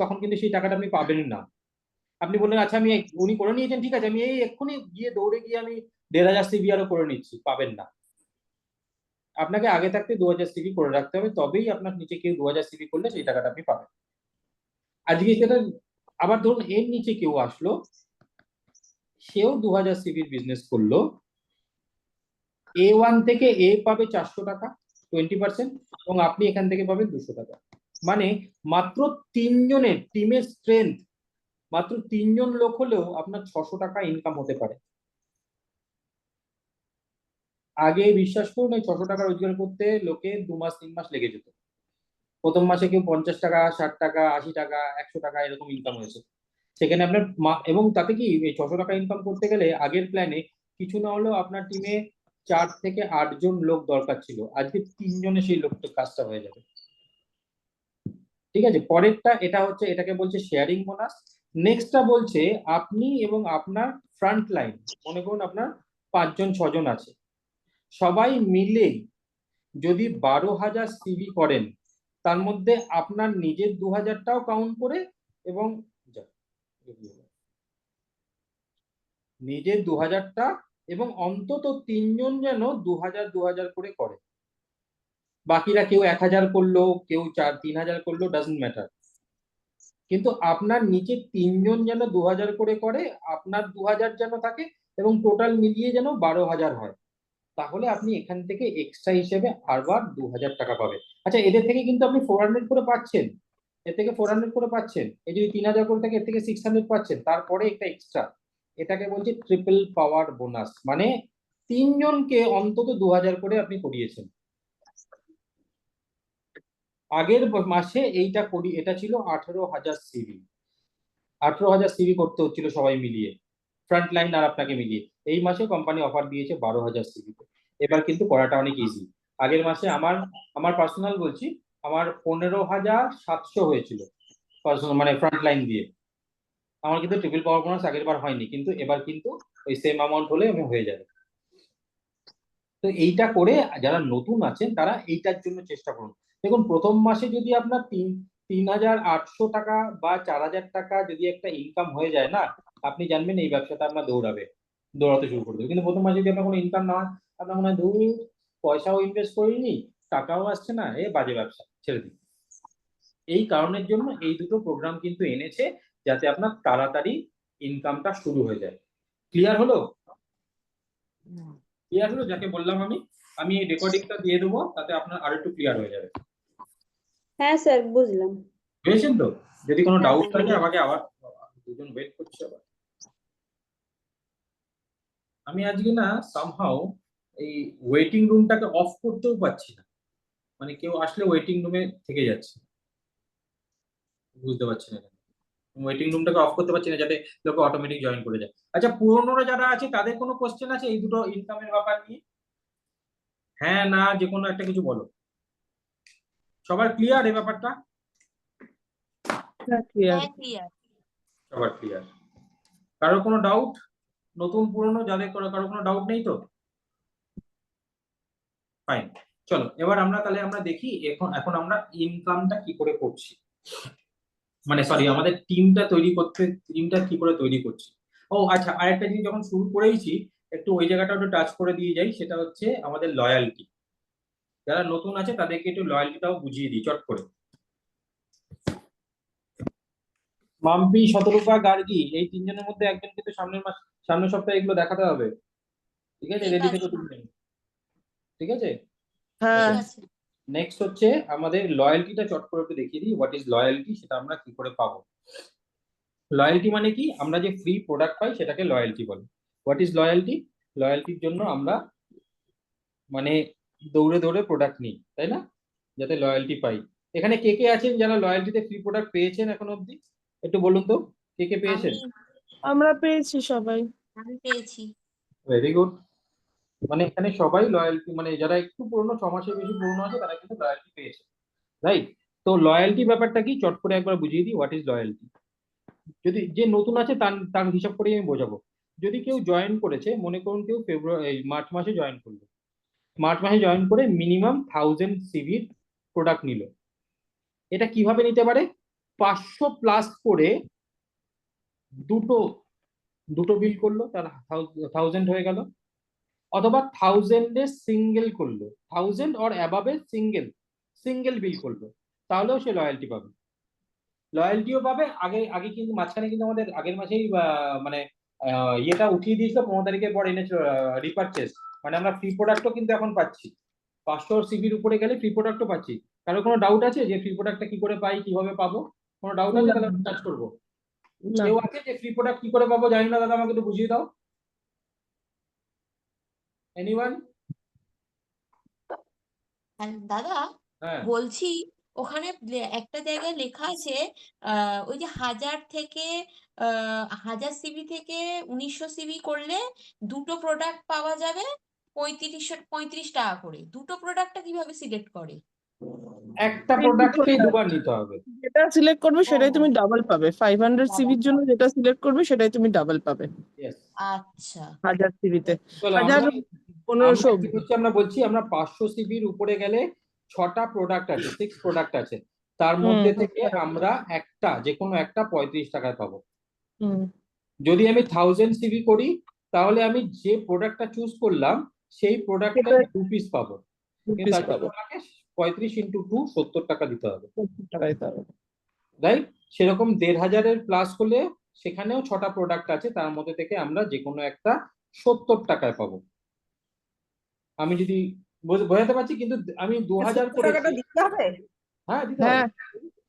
তখন কিন্তু সেই টাকাটা আপনি পাবেন না। আপনি বললেন আচ্ছা আমি উনি করে নিয়েছেন, ঠিক আছে, আমি এই এক্ষুনি গিয়ে দৌড়ে গিয়ে আমি 1500 সিভি আরো করে নিচ্ছি, পাবেন না। আপনাকে আগে থাকতে 2000 সিভি করে রাখতে হবে, তবেই আপনার নিচে কেউ 2000 সিভি করলে সেই টাকাটা আপনি পাবেন। আজকে সেটা আবার ধরুন এর নিচে কেউ আসলো, সেও 2000 সিভির বিজনেস করলো, A1 থেকে এ পাবে 400 টাকা 20%, এবং আপনি এখান থেকে পাবেন 200 টাকা। মানে মাত্র 3 জনের টিমের স্ট্রেংথ, মাত্র 3 জন লোক হলেও আপনার 600 টাকা ইনকাম হতে পারে। আগে বিশ্বাস করুন এই 600 টাকা রোজগার করতে লোকে 2 মাস 3 মাস লেগে যেত। প্রথম মাসে কেউ 50 টাকা, 60 টাকা, 80 টাকা, 100 টাকা এরকম ইনকাম হয়েছে। সেখানে আপনার এবং তাতে কি এই 600 টাকা ইনকাম করতে গেলে আগের প্ল্যানে কিছু না হলেও আপনার টিমে 4 থেকে 8 জন লোক দরকার ছিল, আজকে 3 জনে সেই লোকটা কাজটা হয়ে যাবে। ঠিক আছে, পরেরটা এটা হচ্ছে, এটাকে বলছে শেয়ারিং বোনাস। নেক্সটটা বলছে আপনি এবং আপনার ফ্রন্ট লাইন, মনে করুন আপনার 5 জন 6 জন আছে, সবাই মিলে যদি 12,000 সিভি করেন, তার মধ্যে আপনার নিজের 2000টাও কাউন্ট করে এবং নিজের 2000টা, এবং অন্তত 3 জন যেন 2000 করে করে। বাকিরা কেউ 1000 করলো, কেউ 3000 করলো, ডাজন্ট ম্যাটার, কিন্তু আপনার নিচে 3 জন যেন 2000 করে, আপনার 2000 যেন থাকে, এবং টোটাল মিলিয়ে যেন 12,000 হয়। তাহলে আপনি এখান থেকে এক্সট্রা হিসেবে আবার 2000 টাকা পাবেন। আচ্ছা, এদের থেকে কিন্তু আপনি 400 করে পাচ্ছেন, এর থেকে 400 করে পাচ্ছেন, এই যদি 3000 করে থাকে এর থেকে 600 পাচ্ছেন, তারপরে একটা এক্সট্রা, এটাকে বলছে ট্রিপল পাওয়ার বোনাস। মানে 3 জনকে অন্তত 2000 করে আপনি করিয়েছেন। আগের মাসে এইটা করি, এটা ছিল 18,000 সিভি, 18,000 সিভি করতে হচ্ছিল সবাই মিলিয়ে, ফ্রন্ট লাইন আর আপনাকে মিলিয়ে। এই মাসে কোম্পানি অফার দিয়েছে 12,000 সিভি। এবার কিন্তু করাটা অনেক ইজি। আগের মাসে আমার পার্সোনাল বলছি, আমার 15,700 হয়েছিল পার্সোনাল, মানে ফ্রন্ট লাইন দিয়ে। আমার কিন্তু ট্রিপল পাওয়ার বোনাস আগের বার হয়নি, কিন্তু এবার কিন্তু ওই সেম অ্যামাউন্ট হলে আমি হয়ে যাবে। তো এইটা করে যারা নতুন আছেন তারা এইটার জন্য চেষ্টা করুন। দেখুন প্রথম মাসে যদি আপনার 3,800 টাকা বা 4,000 টাকা যদি একটা ইনকাম হয়ে যায় না, আপনি জানবেন এই ব্যবসাটা আপনার দৌড়াতে শুরু করে দেবে। কিন্তু প্রথম মাসে যদি আপনার কোনো ইনকাম না হয়, আপনার মনে হয় ধুর, পয়সাও ইনভেস্ট করিনি, টাকাও আসছে না, বাজে ব্যবসা, ছেড়ে দিন। এই কারণের জন্য এই দুটো প্রোগ্রাম কিন্তু এনেছে, যাতে আপনার তাড়াতাড়ি ইনকামটা শুরু হয়ে যায়। ক্লিয়ার হলো? ক্লিয়ার হলো? যাকে বললাম আমি এই রেকর্ডিংটা দিয়ে দেবো, তাতে আপনার আরো একটু ক্লিয়ার হয়ে যাবে।
হ্যাঁ স্যার, বুঝলাম।
বুঝেছেন তো? যদি কোনো
হ্যাঁ,
ডাউট
স্যার,
থাকে
বুঝলাম।
আমাকে আবার, দুজন ওয়েট করছে আবার। আমি আজকে না সামহাউ এই ওয়েটিং রুমটাকে অফ করতেও পারছি না, মানে কেউ আসলে ওয়েটিং রুমে থেকে যাচ্ছে, বুঝতে পারছি না ওয়েটিং রুমটাকে অফ করতে পারছি না, যাতে লোকে অটোমেটিক জয়েন করে যায়। আচ্ছা, পুরনোরা যারা আছে তাদের কোনো কোশ্চেন আছে এই দুটো ইনকামের ব্যাপার নিয়ে? হ্যাঁ না যে কোনো একটা কিছু বলো। সবার ক্লিয়ার এই ব্যাপারটা?
ক্লিয়ার।
হ্যাঁ, ক্লিয়ার।
সবার ক্লিয়ার? কারো কোনো ডাউট? নতুন পুরনো যাদের কারো কোনো ডাউট নেই তো? ফাইন, চলো এবার আমরা দেখি এখন আমরা ইনকামটা কি করে করছি, মানে সরি আমাদের টিমটা কি করে তৈরি করছি। ও আচ্ছা, আরেকটা জিনিস যখন শুরু করেইছি, একটু ওই জায়গাটা একটু টাচ করে দিয়ে যাই, সেটা হচ্ছে আমাদের লয়ালটি। যারা নতুন আছে তাদেরকে একটু লয়ালটিটাও বুঝিয়ে দিই চট করে। মাম্পি, শতরূপা, গার্গী, এই 3 জনের মধ্যে একজনকে তো সামনের সপ্তাহে এগুলো দেখাতে হবে, ঠিক আছে?
ঠিক
রেডি
আছে।
থেকে তুমি, ঠিক আছে?
হ্যাঁ,
ঠিক আছে।
নেক্সট হচ্ছে আমাদের লয়ালটিটা চট করে একটু দেখিয়ে দিই। হোয়াট ইজ লয়ালটি, সেটা আমরা কি করে পাবো। লয়ালটি মানে কি, আমরা যে ফ্রি প্রোডাক্ট পাই সেটাকে লয়ালটি বলে। What is loyalty? লয়ালটির জন্য আমরা মানে দৌড়ে দৌড়ে প্রোডাক্ট নিই, তাই না, যাতে লয়ালটি পাই। এখানে কে কে আছেন যারা লয়ালটিতে ফ্রি প্রোডাক্ট পেয়েছেন এখন অবধি? একটু বলুন তো, কে কে পেয়েছেন?
আমরা পেয়েছি সবাই।
আমি পেয়েছি।
Very good. মানে এখানে সবাই লয়ালটি, মানে যারা একটু পুরনো, 6 মাসের বেশি পুরনো আছে, তারা কিন্তু লয়ালটি পেয়েছে, রাইট? তো লয়ালটি ব্যাপারটা কি চট করে একবার বুঝিয়ে দিই। What is loyalty? যদি যে নতুন আছে তার হিসাব করেই আমি বোঝাবো। যদি কেউ জয়েন করেছে, মনে করুন কেউ মার্চ মাসে জয়েন করলো, মার্চ মাসে জয়েন করে মিনিমাম 1000 সিভির প্রোডাক্ট নিল। এটা কিভাবে নিতে পারে? 500 প্লাস করে দুটো দুটো বিল করলো, তার 1000 হয়ে গেল, অথবা 1000 এর সিঙ্গেল করলো, 1000 অর অ্যাবাভে সিঙ্গেল বিল করলো, তাহলেও সে লয়্যালটি পাবে। লয়্যালটিও পাবে। আগে আগে কিন্তু মাঝখানে কিন্তু আমাদের আগের মাসেই মানে ইয়েটা উঠিয়ে দিয়েছিল, 15 তারিখের পর এনেছিল রিপারচেস, মানে আমরা ফ্রি প্রোডাক্টও কিন্তু এখন পাচ্ছি। 500 সিভির উপরে গেলে ফ্রি প্রোডাক্টও পাচ্ছি। কারো কোনো ডাউট আছে যে ফ্রি প্রোডাক্টটা কি করে পাই, কিভাবে পাবো? কোনো ডাউট আছে? তাহলে কাজ করবো।
না।
কেউ আছে যে ফ্রি প্রোডাক্ট কি করে পাবো জানি না দাদা, আমাকে একটু বুঝিয়ে দাও। এনিওয়ান?
দাদা
হ্যাঁ,
বলছি, ওখানে একটা জায়গায় লেখা আছে ওই যে 1000 থেকে 1000 সিবি থেকে 1900 সিবি করলে দুটো প্রোডাক্ট পাওয়া যাবে 35 টাকা করে। দুটো প্রোডাক্টটা কিভাবে সিলেক্ট করে?
একটা প্রোডাক্টকেই দুবার নিতে হবে।
যেটা সিলেক্ট করবে সেটাই
ও,
তুমি ডাবল পাবে। 500
ডাবল
সিভির জন্য যেটা সিলেক্ট করবে সেটাই তুমি ডাবল পাবে
Yes.
আচ্ছা
1000 সিভিতে।
চলো
1000
আমরা
1500
কি হচ্ছে, আমরা বলছি আমরা 500 সিবির উপরে গেলে 6টা প্রোডাক্ট আছে, 6 প্রোডাক্ট আছে, তার মধ্যে থেকে আমরা একটা যে কোনো একটা 35 টাকায় পাবো। যদি আমি 1000 সিবি করি তাহলে আমি যে প্রোডাক্টটা চুজ করলাম সেই প্রোডাক্টটা 2 পিস পাবো, কিন্তু তার জন্য আমাকে 35 ইন্টু 2 70 টাকা দিতে হবে, রাইট? সেরকম 1500 এর প্লাস হলে সেখানেও 6টা প্রোডাক্ট আছে, তার মধ্যে থেকে আমরা যে কোনো একটা 70 টাকায় পাবো। আমি যদি বোঝাতে পারছি, কিন্তু আমি 2000 করেছি।
দিতে হবে।
হ্যাঁ, দিতে হবে,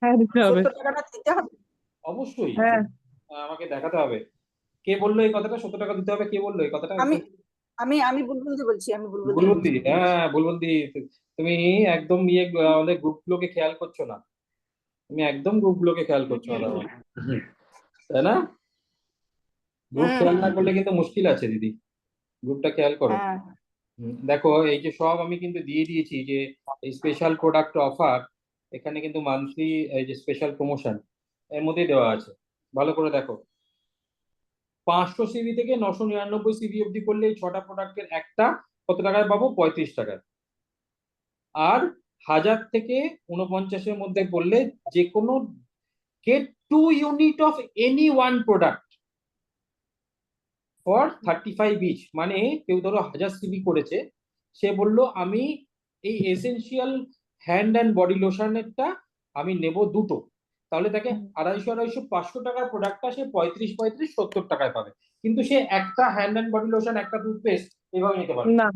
হ্যাঁ দিতে হবে,
70 টাকাটা দিতে হবে।
অবশ্যই।
হ্যাঁ
আমাকে দেখাতে হবে কে বললো এই কথাটা, 70 টাকা দিতে হবে, কে বললো এই কথাটা?
আমি বুলবুলদি বলছি, আমি বুলবুলদি
বুলবুলদি। হ্যাঁ বুলবুলদি, তুমি একদম আমাদের গ্রুপগুলোকে খেয়াল করছো না, তুমি একদম গ্রুপগুলোকে খেয়াল করছো না, তাই না? গ্রুপ খেয়াল না করলে কিন্তু মুশকিল আছে দিদি, গ্রুপটা খেয়াল করো।
হ্যাঁ।
দেখো এই যে সব আমি কিন্তু দিয়ে দিয়েছি যে এই স্পেশাল প্রোডাক্ট অফার, এখানে কিন্তু মান্থলি এই যে স্পেশাল প্রমোশন এর মধ্যেই দেওয়া আছে, ভালো করে দেখো। 500 সিবি থেকে 999 সিবি অবধি করলে এই 6টা প্রোডাক্টের একটা কত টাকায় পাবো? 35 টাকায়। আর 1000 থেকে 49 এর মধ্যে করলে যে কোনো get 2 unit of any one product for 35 each. মানে কেউ ধরো 1000 সিবি করেছে, সে বললো আমি এই এসেনশিয়াল হ্যান্ড অ্যান্ড বডি লোশনেরটা আমি নেব দুটো, তাহলে তাকে 250 500 টাকার প্রোডাক্টটা সে 35 70 টাকায় পাবে। কিন্তু সে একটা হ্যান্ড অ্যান্ড বডি লোশন, একটা টুথপেস্ট এভাবে নিতে পারে
না,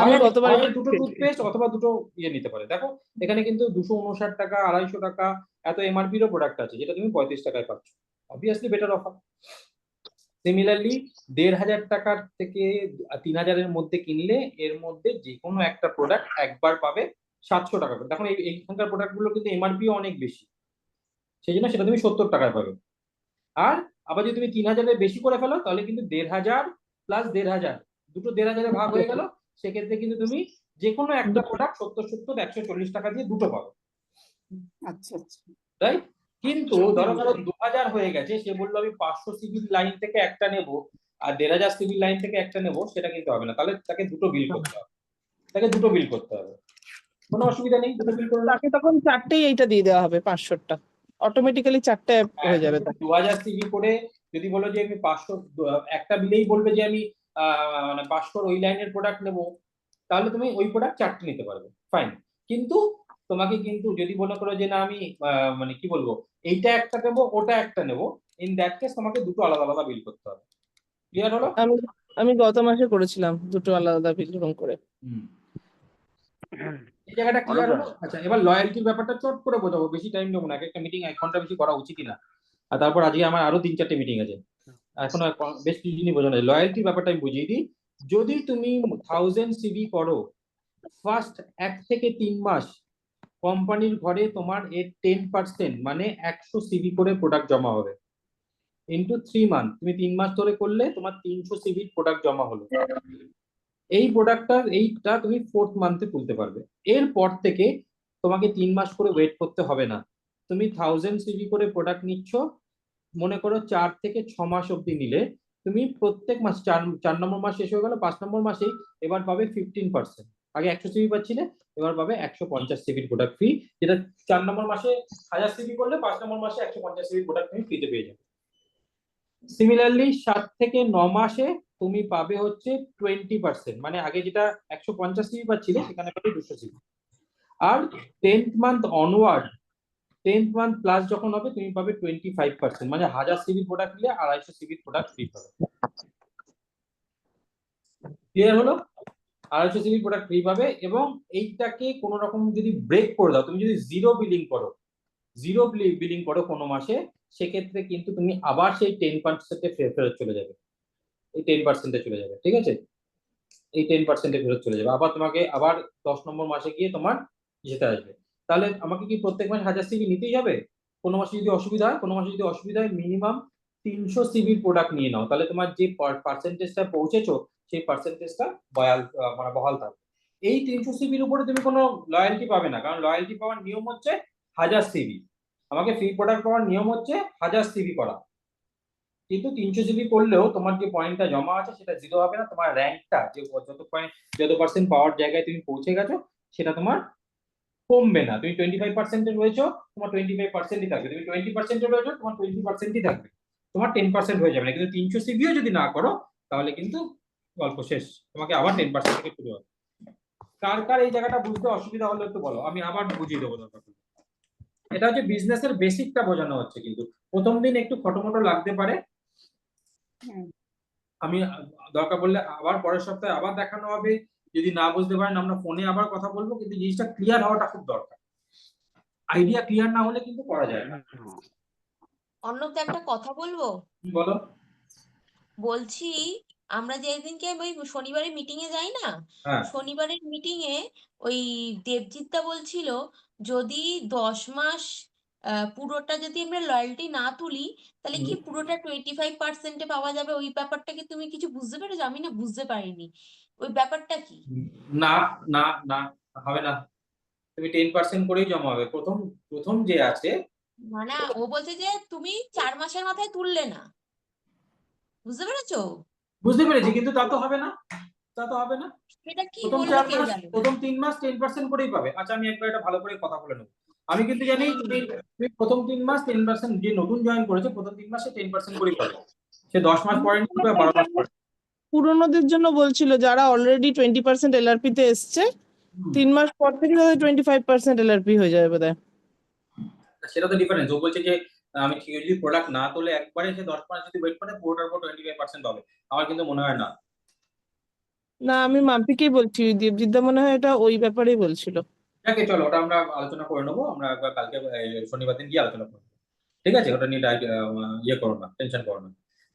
আমি গতবার
দুটো টুথপেস্ট অথবা দুটো ইয়ে নিতে পারে। দেখো এখানে কিন্তু 259 টাকা, 250 টাকা এত এমআরপিরও প্রোডাক্ট আছে, যেটা তুমি 35 টাকায় পাচ্ছ। Obviously better offer. সিমিলারলি 1500 টাকার থেকে 3000 এর মধ্যে কিনলে এর মধ্যে যে কোনো একটা প্রোডাক্ট একবার পাবে 700 টাকা করে। দেখুন এইখানকার প্রোডাক্ট গুলো কিন্তু এমআরপিও অনেক বেশি, সেই জন্য সেটা তুমি 70 টাকায় পাবে। আর আবার যদি তুমি 3000 এর বেশি করে ফেলো তাহলে কিন্তু 1500 প্লাস 1500 দুটো 1500 এ ভাগ হয়ে গেল, সেক্ষেত্রে কিন্তু তুমি যে কোনো একটা প্রোডাক্ট 70 140 টাকা দিয়ে দুটো পাবে।
আচ্ছা আচ্ছা,
রাইট? কিন্তু ধরো 2000 হয়ে গেছে, সে বললো আমি 500 সিবির লাইন থেকে একটা নেব আর 1500 সিবির লাইন থেকে একটা নেব, সেটা কিন্তু হবে না, তাহলে তাকে দুটো বিল করতে হবে, কোনো অসুবিধা নেই, দুটো বিল করে
তাকে তখন 4টেই এইটা দিয়ে দেওয়া হবে, 500টা অটোমেটিক্যালি 4টে হয়ে যাবে।
2000 সিবি করে যদি বলো যে আমি 500 একটা বিলেই বলবে যে আমি মানে 500 ওই লাইনের প্রোডাক্ট নেব, তাহলে তুমি ওই প্রোডাক্ট 4টে নিতে পারবে, ফাইন। কিন্তু তোমাকে কিন্তু যদি মনে করো যে না আমি মানে কি বলবো, এইটা একটা নেবো ওটা একটা নেবো, ইন দ্যাট কেস তোমাকে দুটো আলাদা আলাদা বিল করতে হবে। ক্লিয়ার হলো?
আমি গত মাসে করেছিলাম দুটো আলাদা বিল করে।
এই জায়গাটা ক্লিয়ার হলো? আচ্ছা, এবার লয়্যালটির ব্যাপারটা চট করে বোঝাবো, বেশি টাইম নেবো না, একটা মিটিং 1 ঘন্টা বেশি করা উচিত না। আর তারপর আজকে আমার আরো 3-4টে মিটিং আছে, এখনো বেশ কিছু জিনিস বোঝানো যায়। লয়্যালটির ব্যাপারটা আমি বুঝিয়ে দিই। যদি তুমি 1000 সিবি করো, ফার্স্ট 1 থেকে 3 মাস কোম্পানির ঘরে তোমার এর 10% মানে 100 সিবি করে প্রোডাক্ট জমা হবে, ইনটু 3 মান্থ, তুমি 3 মাস ধরে করলে তোমার 300 সিবির প্রোডাক্ট জমা হলো। এই এইটা তুমি 4th মান্থে তুলতে পারবে। এরপর থেকে তোমাকে 3 মাস করে ওয়েট করতে হবে না। তুমি 1000 সিবি করে প্রোডাক্ট নিচ্ছ, মনে করো 4 থেকে 6 মাস অবধি নিলে তুমি প্রত্যেক মাস 4 নম্বর মাস শেষ হয়ে গেল, 5 নম্বর মাসেই এবার পাবে 15%। আগে 100 সিবি পাচ্ছিলে, এবার পাবে 150 সিবির প্রোডাক্ট ফ্রি, যেটা 4 নম্বর মাসে 1000 সিবি করলে 5 নম্বর মাসে 150 সিবি প্রোডাক্ট তুমি ফ্রিতে পেয়ে যাবে। সিমিলারলি 7 থেকে 9 মাসে তুমি পাবে হচ্ছে 20%, মানে আগে যেটা 150 সিবি পাচ্ছিলে সেখানে পাবে 200 সিবি। আর 10th month onward, 10th month plus যখন হবে তুমি পাবে 25%, মানে 1000 সিবি প্রোডাক্ট নিলে 250 সিবি প্রোডাক্ট ফ্রি পাবে। ক্লিয়ার হলো? 250 সিবি প্রোডাক্ট ফ্রি পাবে। এবং এইটাকে কোনো রকম যদি ব্রেক করে দাও, তুমি যদি জিরো বিলিং করো কোনো মাসে, সেক্ষেত্রে কিন্তু তুমি আবার সেই 10% ফেরত চলে যাবে, এই 10% চলে যাবে। ঠিক আছে, এই 10% ফেরত চলে যাবে, আবার তোমাকে আবার 10 নম্বর মাসে গিয়ে তোমার যেতে আসবে। তাহলে আমাকে কি প্রত্যেক মাসে 1000 সিবি নিতেই হবে? কোনো মাসে যদি অসুবিধা হয় মিনিমাম 300 সিবির প্রোডাক্ট নিয়ে নাও, তাহলে তোমার যে পার্সেন্টেজটা পৌঁছেছো সেই পার্সেন্টেজটা বহাল থাকবে। এই 300 সিবির উপরে তুমি কোনো লয়্যালটি পাবে না, কারণ লয়্যালটি পাওয়ার নিয়ম হচ্ছে 1000 সিবি। আমাকে ফ্রি প্রোডাক্ট পাওয়ার নিয়ম হচ্ছে 1000 সিবি করা, কিন্তু 300 জিবি করলেও তোমার যে পয়েন্টটা জমা আছে সেটা জিরো হবে না, তোমার র্যাঙ্কটা যে যত পার্সেন্ট পাওয়ার জায়গায় তুমি পৌঁছে গেছো সেটা তোমার কমবে না। তুমি 25% এ রয়েছো, তোমার 25%ই থাকবে, তুমি 20% এ রয়েছো, তোমার 20%ই থাকবে, তোমার 10% হয়ে যাবে না। কিন্তু 300 সিবিও যদি না করো তাহলে কিন্তু গল্প শেষ, তোমাকে আবার 10% থেকে শুরু হবে। কার এই জায়গাটা বুঝতে অসুবিধা হলে একটু বলো, আমি আবার বুঝিয়ে দেবো দরকার। এটা হচ্ছে বিজনেসের বেসিকটা বোঝানো হচ্ছে, কিন্তু প্রথম দিন একটু খটোমটো লাগতে পারে। আমি দরকার পড়লে আবার পরের সপ্তাহে আবার দেখানো হবে, যদি না বুঝতে পারেন আমরা ফোনে আবার কথা বলবো, কিন্তু জিনিসটা ক্লিয়ার হওয়াটা খুব দরকার। আইডিয়া ক্লিয়ার না হলে কিন্তু করা যায় না।
অর্ণব দা, একটা কথা বলবো?
বলো।
বলছি, আমরা যেদিনকে ওই শনিবারের মিটিং এ যাই না,
হ্যাঁ,
শনিবারের মিটিং এ ওই দেবজিৎ দা বলছিল যদি 10 মাস পুরোটা যদি আমরা লয়্যালটি না তুলি তাহলে কি পুরোটা 25% পাওয়া যাবে। ওই ব্যাপারটা কি তুমি কিছু বুঝতে পেরেছো? আমি না বুঝতে পারিনি ওই ব্যাপারটা কি।
না না না, হবে না, তুমি 10% করেই জমা হবে প্রথম যে আছে।
মানে ও বলছে যে তুমি 4 মাসের মাথায় তুললে না, বুঝতে পেরেছো?
বুঝতে পেরেছি, কিন্তু তা তো হবে না,
সেটা কি
প্রথম
বললো
4
কে
মাস,
জানে।
প্রথম 3 মাস 10% করেই পাবে। আচ্ছা, আমি একবার এটা ভালো করে কথা বলে নেবো। আমি কিন্তু জানি তুমি প্রথম 3 মাস 10%, যে নতুন জয়েন করেছে প্রথম 3 মাসে 10% করেই পাবে, সে 10 মাস পরে নিবে বা 12 মাস পরে।
পুরোনোদের জন্য বলছিল, যারা অলরেডি 20% এলআরপি তে এসছে, 3 মাস পর থেকে তাদের 25% এলআরপি হয়ে যাবে বোধহয়।
সেটা তো ডিফারেন্স। ও বলছে যে আমি যদি প্রোডাক্ট না তোলে একবারে সে 10 মাস যদি ওয়েট করে পুরোটার উপর 25% পাবে। আমার কিন্তু মনে হয় না।
না, আমি মাম্পিকেই বলছি, দেবজিৎদা মনে হয় এটা ওই ব্যাপারেই বলছিল।
ঠিক চলো, ওটা আমরা আলোচনা করে নেবো, আমরা একবার কালকে শনিবার দিন গিয়ে আলোচনা করবো। ঠিক আছে, ওটা নিয়ে ইয়ে করো না, টেনশন করো না।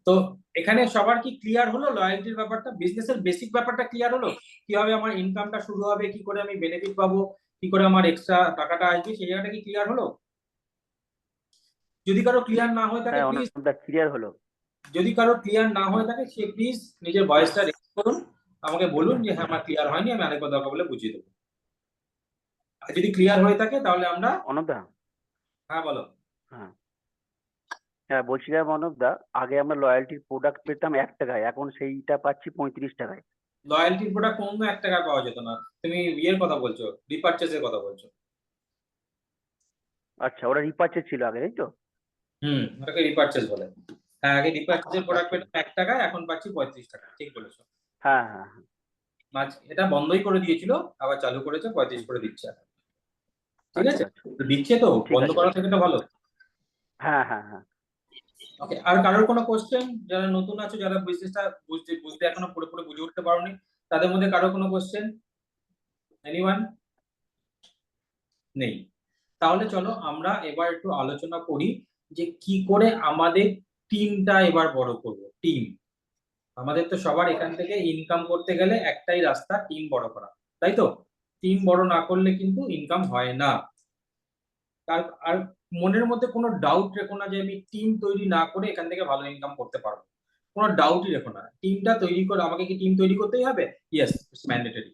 তো এখানে সবার কি ক্লিয়ার হলো লয়্যালটির ব্যাপারটা, বিজনেসের বেসিক ব্যাপারটা ক্লিয়ার হলো? কিভাবে আমার ইনকামটা শুরু হবে, কি করে আমি বেনিফিট পাবো, কি করে আমার এক্সট্রা টাকাটা আসবে, সেই জায়গাটা কি ক্লিয়ার হলো? যদি কারো ক্লিয়ার না হয়ে থাকে প্লিজ,
ক্লিয়ার হলো।
যদি কারো ক্লিয়ার না হয়ে থাকে সে প্লিজ নিজের ভয়েসটা রেকর্ড করুন, আমাকে বলুন যে হ্যাঁ আমার ক্লিয়ার হয়নি, আমি আরেকবার দরকার বলে বুঝিয়ে দেবো। আর যদি ক্লিয়ার হয়ে থাকে তাহলে আমরা।
অনবদা,
হ্যাঁ বলো।
হ্যাঁ বলছিলাম অনবদা, আগে আমরা লয়্যালটির প্রোডাক্ট পেতাম 1 টাকায়, এখন সেইটা পাচ্ছি 35 টাকায়।
লয়্যালটির প্রোডাক্ট কোনো 1 টাকায় পাওয়া যেত না, তুমি ইয়ের কথা বলছো, রিপারচেজের কথা বলছো।
আচ্ছা, ওটা রিপারচেজ ছিল আগে, তাই তো?
ওটাকে রিপারচেজ বলে। হ্যাঁ, আগে রিপারচেজের প্রোডাক্ট পেতাম 1 টাকায়, এখন পাচ্ছি 35 টাকা। ঠিক বলেছো।
হ্যাঁ,
এটা বন্ধই করে দিয়েছিল, আবার চালু করেছে, 35 করে দিচ্ছে এখন। ঠিক আছে, দিচ্ছে তো, বন্ধ করা থেকে তো ভালো।
হ্যাঁ।
ওকে, আর কারোর কোনো কোশ্চেন? যারা নতুন আছো, যারা বিজনেসটা বুঝতে এখনো পুরোপুরি বুঝে উঠতে পারোনি, তাদের মধ্যে কারো কোনো কোশ্চেন? এনিওয়ান? নেই? তাহলে চলো আমরা এবার একটু আলোচনা করি যে কি করে আমাদের টিমটা এবার বড় করব। টিম, আমাদের তো সবার এখান থেকে ইনকাম করতে গেলে একটাই রাস্তা, টিম বড় করা, তাই তো? টিম বড় না করলে কিন্তু ইনকাম হয় না। আর মনের মধ্যে কোনো ডাউট রেখো না যে আমি টিম তৈরি না করে এখান থেকে ভালো ইনকাম করতে পারবো, কোনো ডাউটই রেখো না। টিমটা তৈরি করে, আমাকে কি টিম তৈরি করতেই হবে? Yes, it's mandatory.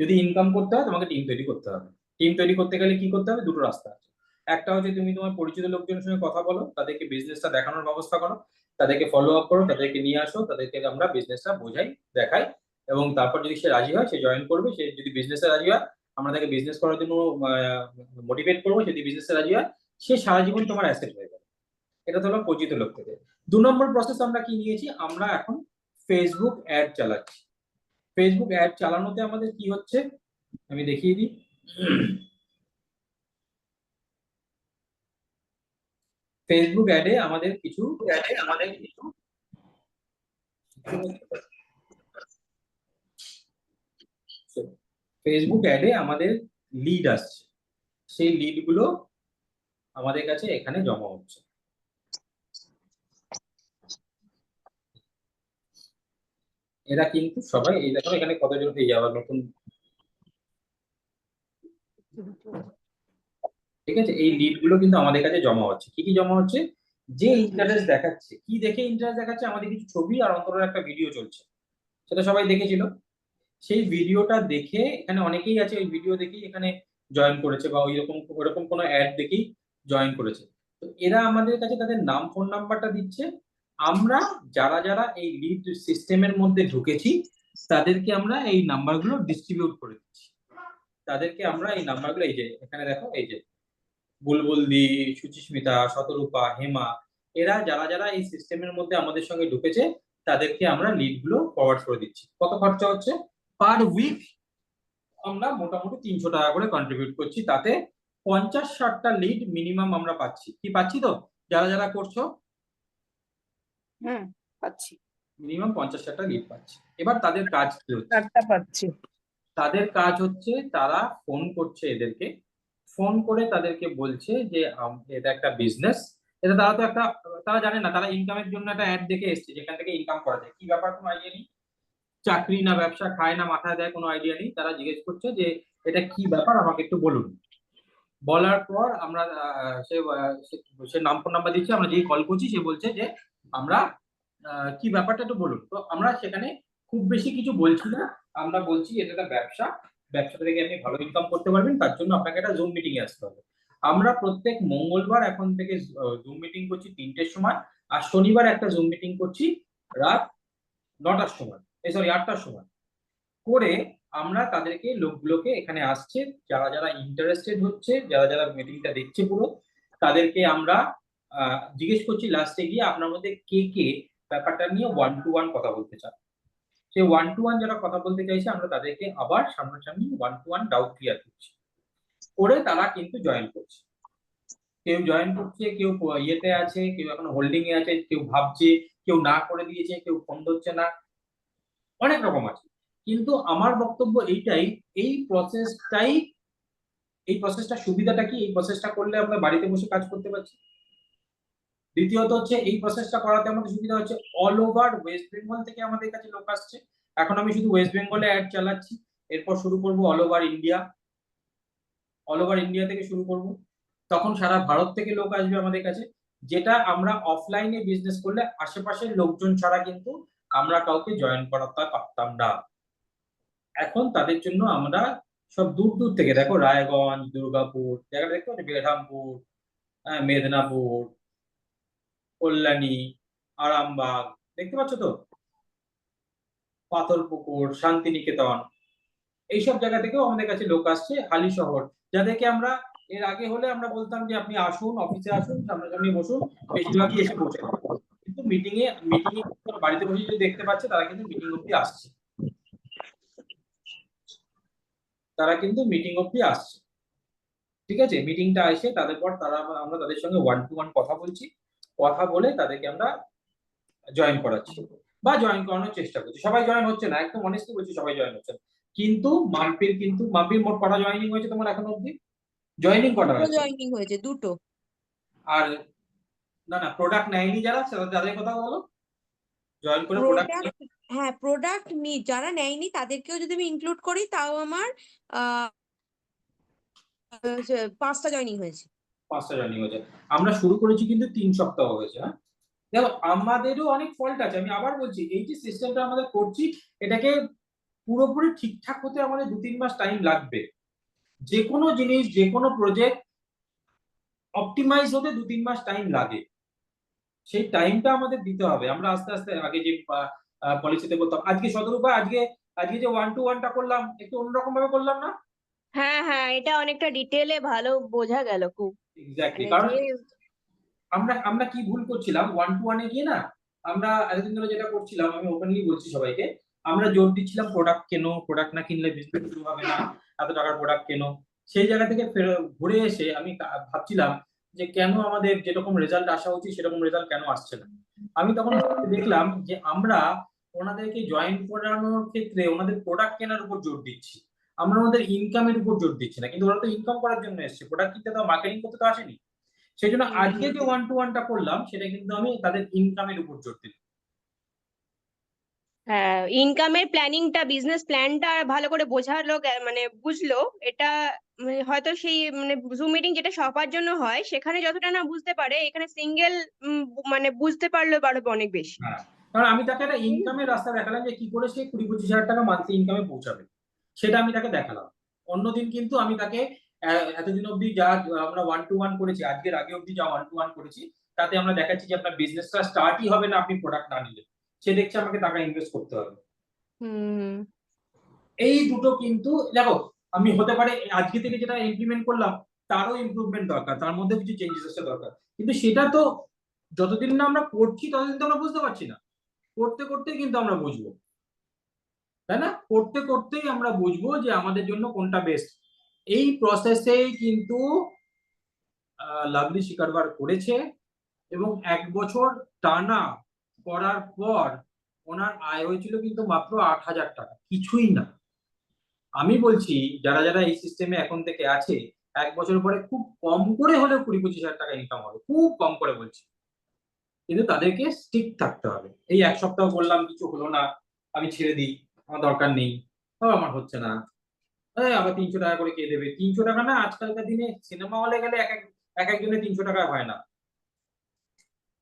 যদি ইনকাম করতে হয় তোমাকে টিম তৈরি করতে হবে। টিম তৈরি করতে গেলে কি করতে হবে? দুটো রাস্তা আছে। একটা হচ্ছে তুমি তোমার পরিচিত লোকজনের সঙ্গে কথা বলো, তাদেরকে বিজনেসটা দেখানোর ব্যবস্থা করো, তাদেরকে ফলো আপ করো, তাদেরকে নিয়ে আসো, তাদেরকে আমরা বিজনেসটা বোঝাই, দেখাই, এবং তারপর যদি সে রাজি হয় সে জয়েন করবে। সে যদি বিজনেসে রাজি হয় আমরা তাকে বিজনেস করার জন্য মোটিভেট করবো। যদি বিজনেসে রাজি হয় সে সারা জীবন তোমার অ্যাসেট হয়ে যাবে। এটা তো হলো পরিচিত লোক থেকে। 2 নম্বর প্রসেস আমরা কি নিয়েছি, আমরা এখন ফেসবুক অ্যাড চালাচ্ছি। ফেসবুক অ্যাড চালানোতে আমাদের কি হচ্ছে আমি দেখিয়ে দিই। ফেসবুক অ্যাডে আমাদের কিছু ফেসবুক অ্যাডে আমাদের লিড আসছে, সেই লিড গুলো আমাদের কাছে এখানে জমা হচ্ছে। এরা কিন্তু সবাই এই দেখো এখানে কতজন পেয়ে যাওয়ার নতুন, ঠিক আছে। এই লিড গুলো কিন্তু আমাদের কাছে জমা হচ্ছে। কি কি জমা হচ্ছে, যে ইন্টারেস্ট দেখাচ্ছে, কি দেখে ইন্টারেস্ট দেখাচ্ছে, আমাদের কিছু ছবি আর অন্তরের একটা ভিডিও চলছে, সেটা সবাই দেখেছিল। সেই ভিডিওটা দেখে এখানে অনেকেই আছে ওই ভিডিও দেখেই এখানে জয়েন করেছে বা ওইরকম কোনো অ্যাড দেখেই জয়েন করেছে। তো এরা আমাদের কাছে তাদের নাম ফোন নাম্বারটা দিচ্ছে। আমরা যারা যারা এই লিড সিস্টেমের মধ্যে ঢুকেছি তাদেরকে আমরা এই নাম্বারগুলো ডিস্ট্রিবিউট করে দিচ্ছি। তাদেরকে আমরা এই নাম্বারগুলো, এই যে এখানে দেখো, এই যে বুলবুলদি, সুচিস্মিতা, শতরূপা, হেমা, এরা যারা যারা এই সিস্টেমের মধ্যে আমাদের সঙ্গে ঢুকেছে তাদেরকে আমরা লিড গুলো ফরওয়ার্ড করে দিচ্ছি। কত খরচা হচ্ছে পার উইক, আমরা মোটামুটি 300 টাকা করে কন্ট্রিবিউট করছি। তাতে 50-60টা লিড মিনিমাম আমরা পাচ্ছি। কি পাচ্ছি তো যারা যারা করছো?
পাচ্ছি।
মিনিমাম 50-60টা লিড পাচ্ছি। এবার তাদের কাজ কি হচ্ছে?
4টা পাচ্ছি।
তাদের কাজ হচ্ছে তারা ফোন করছে এদেরকে, ফোন করে তাদেরকে বলছে যে এটা একটা বিজনেস। এটা তারা তো একটা, তারা জানে না, তারা ইনকামের জন্য একটা অ্যাড দেখে এসছে যেখান থেকে ইনকাম করা যায়। কি ব্যাপার কোনো আইডিয়া নেই, চাকরি না ব্যবসা, খায় না মাথায় দেয়, কোনো আইডিয়া নেই। তারা জিজ্ঞেস করছে যে এটা কি ব্যাপার আমাকে একটু বলুন। বলার পর আমরা সে নাম ফোন নাম্বার দিচ্ছে, আমরা যেই কল করছি সে বলছে যে আমরা কি ব্যাপারটা একটু বলুন। তো আমরা সেখানে খুব বেশি কিছু বলছি না, আমরা বলছি এটা একটা ব্যবসা, ব্যবসাটা থেকে আপনি ভালো ইনকাম করতে পারবেন, তার জন্য আপনাকে একটা জুম মিটিং এ আসতে হবে। আমরা প্রত্যেক মঙ্গলবার এখন থেকে জুম মিটিং করছি 3টের সময়, আর শনিবার একটা জুম মিটিং করছি রাত 9টার সময়, সরি 8টার সময় করে। আমরা তাদেরকে লোকগুলোকে এখানে আসছে যারা যারা ইন্টারেস্টেড হচ্ছে, যারা যারা মিটিংটা দেখছে পুরো, তাদেরকে আমরা জিজ্ঞেস করছি লাস্টে গিয়ে আপনার মধ্যে কে কে ব্যাপারটা নিয়ে 1-to-1 কথা বলতে চান। সেই 1-to-1 যারা কথা বলতে চাইছে আমরা তাদেরকে আবার সামনাসামনি 1-to-1 ডাউট ক্লিয়ার করছি, করে তারা কিন্তু জয়েন করছে। কেউ জয়েন করছে, কেউ ইয়েতে আছে, কেউ এখন হোল্ডিং এ আছে, কেউ ভাবছে, কেউ না করে দিয়েছে, কেউ ফোন ধরছে না, অনেক রকম আছে। কিন্তু আমার বক্তব্য এইটাই, এই প্রসেসটা সুবিধাটা কি, এই প্রসেসটা করলে আমরা বাড়িতে বসে কাজ করতে পারছি। দ্বিতীয়ত হচ্ছে এই প্রসেসটা করাতে আমাদের সুবিধা হচ্ছে অল ওভার ওয়েস্ট বেঙ্গল থেকে আমাদের কাছে লোক আসছে। এখন আমি শুধু ওয়েস্ট বেঙ্গলে অ্যাড চালাচ্ছি, এরপর শুরু করব all over India, all over India থেকে শুরু করব, তখন সারা ভারত থেকে লোক আসবে আমাদের কাছে। যেটা আমরা অফলাইনে বিজনেস করলে আশেপাশের লোকজন ছাড়া কিন্তু আমরা কাউকে জয়েন করাতে পারতাম না। এখন তাদের জন্য আমরা সব দূর দূর থেকে, দেখো রায়গঞ্জ, দুর্গাপুর, জায়গাটা দেখতে পাচ্ছ, বেরহামপুর, মেদিনীপুর, কল্যাণী, আরামবাগ, দেখতে পাচ্ছ তো, পাথরপুকুর, শান্তিনিকেতন, এইসব জায়গা থেকেও আমাদের কাছে লোক আসছে। হালি শহর, যাদেরকে আমরা এর আগে হলে আমরা বলতাম যে আপনি আসুন, অফিসে আসুন, সামনাসামনি বসুন, বেশিরভাগই এসে পৌঁছে যাবে। কিন্তু মিটিং এ বাড়িতে বসে যদি দেখতে পাচ্ছে তারা কিন্তু মিটিং অব্দি আসছে, তারা কিন্তু মিটিং অব্দি আসছে। ঠিক আছে, মিটিংটা এসে তাদের পর আমরা তাদের সঙ্গে 1-to-1 কথা বলছি, কথা বলে তাদেরকে আমরা জয়েন করাচ্ছি বা জয়েন করানোর চেষ্টা করছি। সবাই জয়েন হচ্ছে না, একদম অনেস্টলি বলছি, সবাই জয়েন হচ্ছে না। কিন্তু মাম্পির মোট কটা জয়েনিং হয়েছে তোমার এখন অবধি? জয়েনিং কটা হয়েছে?
জয়েনিং হয়েছে 2টো।
আর না প্রোডাক্ট নেয়নি যারা, তাদের কথা বলো। জয়েন করে প্রোডাক্ট,
হ্যাঁ প্রোডাক্ট যারা নেয়নি তাদেরকেও যদি আমি ইনক্লুড করি তাও আমার 5টা জয়েনিং হয়েছে।
5টা জয়েনিং হয়েছে। আমরা শুরু করেছি কিন্তু 3 সপ্তাহ হয়েছে। হ্যাঁ দেখো, আমাদেরও অনেক ফল্ট আছে। আমি আবার বলছি, এই যে সিস্টেমটা আমাদের করছি এটাকে পুরোপুরি ঠিকঠাক হতে আমাদের 2-3 মাস টাইম লাগবে। যে কোনো জিনিস, যে কোনো প্রজেক্ট অপটিমাইজ হতে 2-3 মাস টাইম লাগে, সেই টাইমটা আমাদের দিতে হবে। আমরা আস্তে আস্তে আগে যে পলিসিতে বলতাম, আজকে 17 আজকে আজকে যে 1-to-1টা করলাম একটু অন্যরকম ভাবে করলাম না?
হ্যাঁ হ্যাঁ, এটা অনেকটা ডিটেলে ভালো বোঝা গেল খুব।
এক্স্যাক্টলি,
মানে
কারণ
যে
আমরা কি ভুল করছিলাম 1-to-1-এ গিয়ে না, আমরা এতদিন ধরে যেটা করছিলাম, আমি ওপেনলি বলছি সবাইকে, আমরা জোর দিচ্ছিলাম প্রোডাক্ট কেনো, প্রোডাক্ট না কিনলে বিজনেস শুরু হবে না, এত টাকার প্রোডাক্ট কেনো। সেই জায়গা থেকে ঘুরে এসে আমি ভাবছিলাম যে কেন আমাদের যেরকম রেজাল্ট আসা উচিত সেরকম রেজাল্ট কেন আসছে না। আমি তখন দেখলাম যে আমরা ওনাদেরকে জয়েন করানোর ক্ষেত্রে ওনাদের প্রোডাক্ট কেনার উপর জোর দিচ্ছি, আমরা ওনাদের ইনকামের উপর জোর দিচ্ছি না। কিন্তু ওরা তো ইনকাম করার জন্য এসেছে, প্রোডাক্ট কিনতে তো মার্কেটিং করতে তো আসেনি। সেই জন্য আজকে যে 1-to-1টা করলাম সেটা কিন্তু আমি তাদের ইনকামের উপর জোর দিলাম।
হ্যাঁ, ইনকামের প্ল্যানিংটা, বিজনেস প্ল্যানটা ভালো করে বোঝালো, মানে বুঝলো। এটা মানে হয়তো সেই মানে জুম মিটিং যেটা সবার জন্য হয় সেখানে যতটা না বুঝতে পারে, এখানে সিঙ্গেল মানে বুঝতে পারলে অনেক বেশি।
হ্যাঁ, কারণ আমি তাকে একটা ইনকামের রাস্তা দেখালাম যে কি করে সে 20-25 হাজার টাকা মান্থলি ইনকামে পৌঁছাবে, সেটা আমি তাকে দেখালাম। অন্যদিন কিন্তু আমি তাকে এতদিন অবধি যা আমরা 1-to-1 করেছি, আজকের আগে অবধি যা 1-to-1 করেছি, তাতে আমরা দেখাচ্ছি যে আপনার বিজনেসটা স্টার্টই হবে না আপনি প্রোডাক্ট না নিলে। সে দেখছে আমাকে টাকা ইনভেস্ট করতে হবে।
হুম।
এই দুটো কিন্তু দেখো, আমি হতে পারে আজকে থেকে যেটা ইমপ্লিমেন্ট করলাম তারও ইমপ্রুভমেন্ট দরকার, তার মধ্যে কিছু চেঞ্জেস আসা দরকার, কিন্তু সেটা তো যতদিন না আমরা করছি ততদিন তো আমরা বুঝতে পারছি না। করতে করতেই কিন্তু আমরা বুঝবো, তাই না? করতে করতেই আমরা বুঝবো যে আমাদের জন্য কোনটা বেস্ট। এই প্রসেসেই কিন্তু লাভলি শিকারবার করেছে, এবং 1 বছর টানা করার পর ওনার আয় হয়েছিল কিন্তু মাত্র 8,000 টাকা, কিছুই না। আমি বলছি যারা যারা এই সিস্টেমে এখন থেকে আছে, 1 বছর পরে খুব কম করে হলেও 20-25 হাজার টাকা ইনকাম হবে, খুব কম করে বলছি। কিন্তু তাদেরকে স্টিক থাকতে হবে। এই 1 সপ্তাহ বললাম কিছু হলো না, আমি ছেড়ে দিই, আমার দরকার নেই, আমার হচ্ছে না, আবার 300 টাকা করে কে দেবে? 300 টাকা না, আজকালকার দিনে সিনেমা হলে গেলে এক একজনের 300 টাকা হয় না।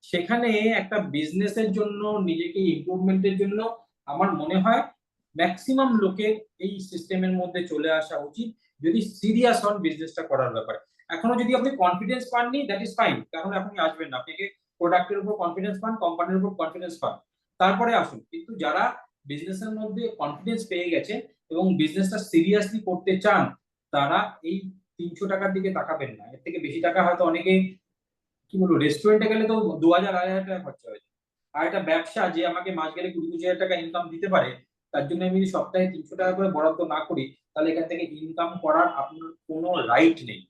সেখানে একটা বিজনেসের জন্য, নিজেকে ইমপ্রুভমেন্টের জন্য আমার মনে হয় ম্যাক্সিমাম লোকের এই সিস্টেমের মধ্যে চলে আসা উচিত, যদি সিরিয়াস হন বিজনেসটা করার ব্যাপারে। এখনো যদি আপনি কনফিডেন্স পাননি, দ্যাট ইজ ফাইন, কারণ আপনি আসবেন না। আপনাকে প্রোডাক্টের উপর কনফিডেন্স পান, কোম্পানির উপর কনফিডেন্স পান, তারপরে আসুন। কিন্তু যারা বিজনেসের মধ্যে কনফিডেন্স পেয়ে গেছে এবং বিজনেসটা সিরিয়াসলি করতে চান, তারা এই 300 টাকার দিকে তাকাবেন না। এর থেকে বেশি টাকা হয়তো অনেকে, কি বলবো, রেস্টুরেন্টে গেলে তো 2000-2500 টাকা খরচা হয়েছে। আর একটা ব্যবসা যে আমাকে মাস গেলে 20-25 হাজার টাকা ইনকাম দিতে পারে, তার জন্য আমি যদি সপ্তাহে 300 টাকা করে বরাদ্দ না করি, তাহলে এখান থেকে ইনকাম করার আপনার কোনো রাইট নেই।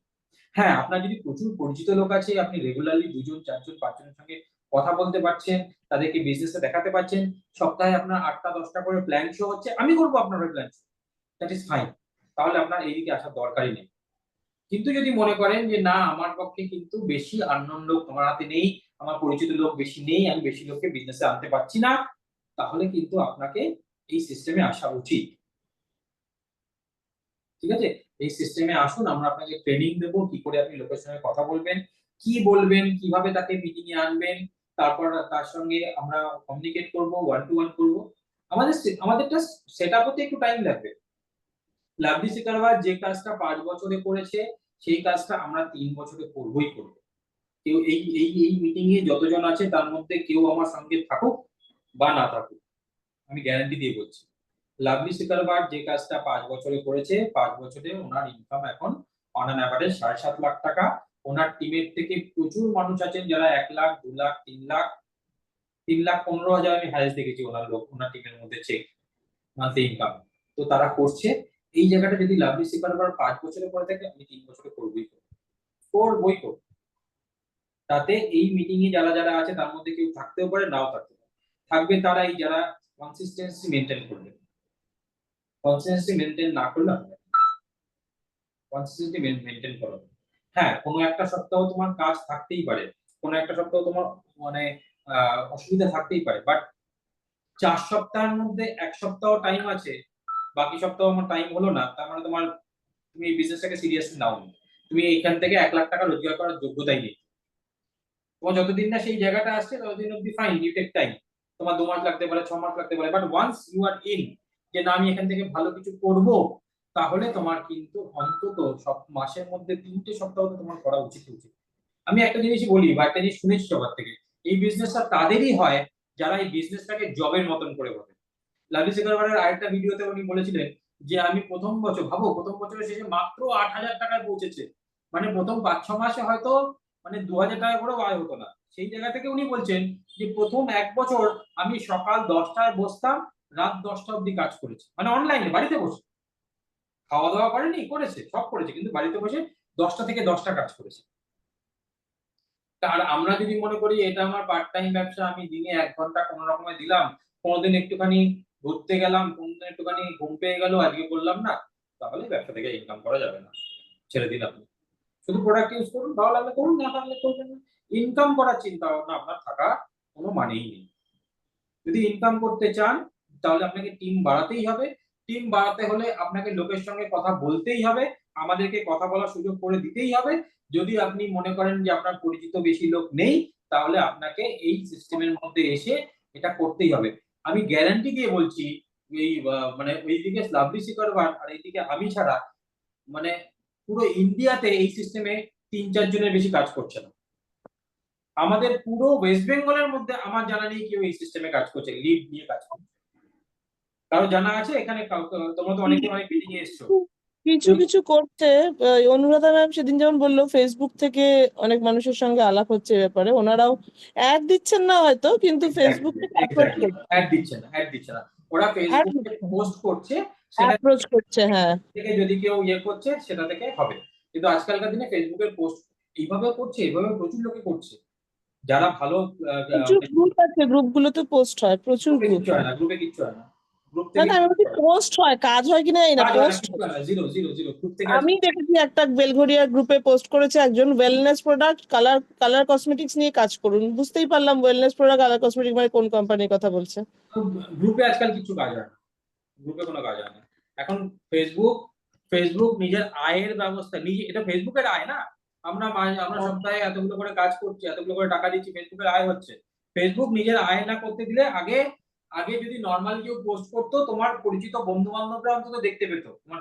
হ্যাঁ, আপনার যদি প্রচুর পরিচিত লোক আছে, আপনি রেগুলারলি 2জন 4জন 5 জনের সঙ্গে কথা বলতে পারছেন, তাদেরকে বিজনেসটা দেখাতে পারছেন, সপ্তাহে আপনার 8টা-10টা করে প্ল্যান শো হচ্ছে, আমি করবো আপনার plan show, that is fine, তাহলে আপনার এইদিকে আসার দরকারই নেই। কিন্তু যদি মনে করেন যে না, আমার পক্ষে কিন্তু বেশি আননোন লোক আমার হাতে নেই, আমার পরিচিত লোক বেশি নেই, আমি বেশি লোককে বিজনেসে আনতে পারছি না, তাহলে কিন্তু আপনাকে এই সিস্টেমে আসা উচিত। ঠিক আছে, এই সিস্টেমে আসুন, আমরা আপনাকে ট্রেনিং দেবো কি করে আপনি লোকের সঙ্গে কথা বলবেন, কি বলবেন, কিভাবে তাকে মিটিং এ আনবেন, তারপর তার সঙ্গে আমরা কমিউনিকেট করব, 1-to-1 করব। আমাদেরটা সেট আপ হতে একটু টাইম লাগবে। লাভলি শিকারবার যে কাজটা 5 বছরে করেছে, সেই কাজটা আমরা 3 বছরে করবই করব। কেউ এই মিটিং এ যতজন আছে তার মধ্যে কেউ আমার সঙ্গে থাকুক বা না থাকুক, আমি গ্যারান্টি দিয়ে বলছি, লাভলি শিকারবার যে কাজটা 5 বছরে করেছে, 5 বছরে ওনার ইনকাম এখন অন অ্যান অ্যাভারেজ 7.5 লাখ টাকা। ওনার টিমের থেকে প্রচুর মানুষ আছেন যারা 1 লাখ, 2 লাখ, 3 লাখ, 3,15,000 আমি হাইয়েস্ট দেখেছি ওনার টিমের মধ্যে চেক মান্থলি ইনকাম। তো তারা করছে। এই জায়গাটা যদি লাভলি শিকারবার 5 বছরে করে থাকে, আমি 3 বছরে করবই করব। তাতে এই মিটিং এ যারা যারা আছে তার মধ্যে কেউ থাকতেও পারে, নাও থাকতে পারে। থাকবে তারা এই যারা কনসিস্টেন্সি মেইনটেইন করবে। কনসিস্টেন্সি মেইনটেইন না করলে হবে না। কনসিস্টেন্সি মেইনটেইন করো। হ্যাঁ, কোনো একটা সপ্তাহ তোমার কাজ থাকতেই পারে, কোনো একটা সপ্তাহ তোমার মানে অসুবিধা থাকতেই পারে, বাট 4 সপ্তাহের মধ্যে 1 সপ্তাহ টাইম আছে, বাকি সপ্তাহ আমার টাইম হলো না, তার মানে তুমি এই বিজনেসটাকে সিরিয়াসলি নাও নি। তুমি এখান থেকে 1 লাখ টাকা রোজগার করার যোগ্যতাই নেই। তোমার যতদিন না সেই জায়গাটা আসছে ততদিন অব্দি ফাইন, ইউ টেক টাইম। তোমার 2 মাস লাগতে পারে, 6 মাস লাগতে পারে, but once you are in, যে না আমি এখান থেকে ভালো কিছু করব, তাহলে তোমার কিন্তু অন্তত সব মাসের মধ্যে 3টে সপ্তাহ তো তোমার করা উচিত। আমি একটা জিনিসই বলি বা একটা জিনিস শুনেছি সবার থেকে, এই বিজনেসটা তাদেরই হয় যারা এই বিজনেসটাকে জবের মতন করে ভাবে। লাভলি সেকারবারের আরেকটা ভিডিওতে উনি বলেছিলেন যে আমি প্রথম বছর, ভাবো প্রথম বছরের শেষে মাত্র 8,000 টাকায় পৌঁছেছে, মানে প্রথম 5-6 মাসে হয়তো মানে 2,000 টাকা করেও আয় হতো না। সেই জায়গা থেকে উনি বলছেন যে প্রথম 1 বছর আমি সকাল 10টায় বসতাম, রাত 10টা অব্দি কাজ করেছি, মানে অনলাইনে বাড়িতে বসে, খাওয়া দাওয়া করেনি, করেছে সব করেছে, কিন্তু বাড়িতে বসে 10টা থেকে 10টা কাজ করেছে। আর আমরা যদি মনে করি এটা আমার পার্ট টাইম ব্যবসা, আমি দিনে 1 ঘন্টা কোনো রকমে দিলাম, কোনোদিন একটুখানি ঘুরতে গেলাম, কোনোদিন একটুখানি ঘুম পেয়ে গেল, আজকে করলাম না, তাহলে ব্যবসা থেকে ইনকাম করা যাবে না, ছেড়ে দিন আপনি। শুধু প্রোডাক্ট ইউজ করুন, ভালো লাগলে করুন, না লাগলে করবেন না। ইনকাম করার চিন্তা ভাবনা আপনার থাকা কোনো মানেই নেই। যদি ইনকাম করতে চান তাহলে আপনাকে টিম বাড়াতেই হবে। টিম বাড়াতে হলে আপনাকে লোকের সঙ্গে কথা বলতেই হবে, আমাদেরকে কথা বলার সুযোগ করে দিতেই হবে। যদি আপনি মনে করেন যে আপনার পরিচিত বেশি লোক নেই, তাহলে আপনাকে এই সিস্টেমের মধ্যে এসে এটা করতেই হবে। আমি গ্যারান্টি দিয়ে বলছি, এই মানে ওইদিকে লাভলি সেকারবার আর এইদিকে আমি ছাড়া মানে পুরো ইন্ডিয়াতে এই সিস্টেমে 3-4 জনের বেশি কাজ করছে না। আমাদের পুরো ওয়েস্ট বেঙ্গলের মধ্যে আমার জানা নেই কেউ এই সিস্টেমে কাজ করছে, লিড নিয়ে কাজ করছে। কারো জানা আছে এখানে? তোমরা তো অনেকে অনেক মিটিং এ এসছো।
কিছু কিছু করছে। অনুরাধা ম্যাম সেদিন যেমন বললো ফেসবুক থেকে অনেক মানুষের সঙ্গে আলাপ হচ্ছে এ ব্যাপারে, ওনারাও অ্যাড দিচ্ছেন না হয়তো, কিন্তু ফেসবুক থেকে অ্যাপ্রোচ করছে,
অ্যাড দিচ্ছে না, অ্যাড দিচ্ছে না, ওরা ফেসবুকে পোস্ট করছে, সেটা
অ্যাপ্রোচ করছে। হ্যাঁ,
থেকে যদি কেউ করছে সেটা থেকে হবে। কিন্তু আজকালকার দিনে ফেসবুকের পোস্ট এইভাবে করছে, এইভাবে প্রচুর লোকে করছে, যারা ভালো
প্রচুর গ্রুপ আছে, গ্রুপগুলোতে পোস্ট হয়, প্রচুর
গ্রুপে
গ্রুপ।
কিচ্ছু হয় না, গ্রুপে কিচ্ছু হয় না, গ্রুপ
না
থেকে
না, আমি বলছি পোস্ট হয়, কাজ হয় কিনা এই না,
কাজ হয় না,
পোস্ট
কিচ্ছু
হয়।
হয় না, জিরো জিরো জিরো, গ্রুপ থেকে
আমি দেখেছি একটা বেলঘরিয়া গ্রুপে পোস্ট করেছে একজন, ওয়েলনেস প্রোডাক্ট কালার কসমেটিক্স নিয়ে কাজ করুন, বুঝতেই পারলাম ওয়েলনেস প্রোডাক্ট কালার কসমেটিক মানে কোন কোম্পানির কথা বলছে।
গ্রুপে আজকাল কিছু কাজ হয় না, গ্রুপে কোনো কাজ হয় না। এখন ফেসবুক ফেসবুক নিজের আয়ের ব্যবস্থা নিজে, এটা ফেসবুকের আয় না। আমরা সপ্তাহে এতগুলো করে কাজ করছি, এতগুলো করে টাকা দিচ্ছি, ফেসবুকের আয় হচ্ছে। ফেসবুক নিজের আয় না করতে দিলে আগে আগে যদি নর্মাল কেউ পোস্ট করতো, তোমার পরিচিত বন্ধু বান্ধবরা অন্তত দেখতে পেত, তোমার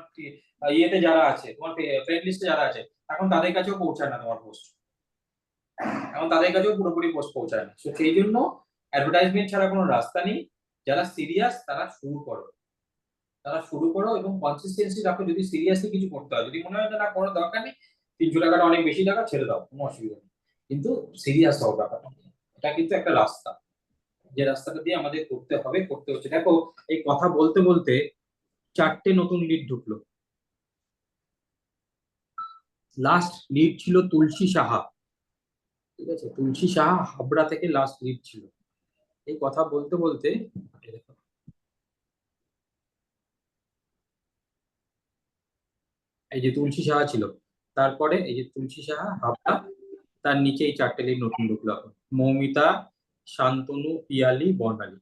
ইয়েতে যারা আছে, তোমার ফ্রেন্ড লিস্টে যারা আছে, এখন তাদের কাছেও পৌঁছায় না তোমার পোস্ট, এখন তাদের কাছেও পুরোপুরি পোস্ট পৌঁছায় না। তো সেই জন্য অ্যাডভার্টাইজমেন্ট ছাড়া কোনো রাস্তা নেই। যারা সিরিয়াস তারা শুরু করো এবং কনসিস্টেন্সি রাখো। যদি সিরিয়াসলি কিছু করতে হয়, যদি মনে হয় না করার দরকার নেই, 300 টাকাটা অনেক বেশি টাকা, ছেড়ে দাও, কোনো অসুবিধা নেই, কিন্তু সিরিয়াস হও ব্যাপারটা। এটা কিন্তু একটা রাস্তা, যে রাস্তাটা দিয়ে আমাদের করতে হচ্ছে। দেখো, এই কথা বলতে বলতে 4টে নতুন লিড ঢুকলো। লাস্ট লিড ছিল তুলসী সাহা, ঠিক আছে, তুলসী সাহা হাবড়া থেকে লাস্ট লিড ছিল। এই কথা বলতে বলতে এই যে তুলসী সাহা ছিল, তারপরে এই যে তুলসী সাহা হাবড়া, তার নিচে এই 4টে লিড নতুন ঢুকলো এখন। মৌমিতা, শান্তনু, পিয়ালি, বর্ণালী,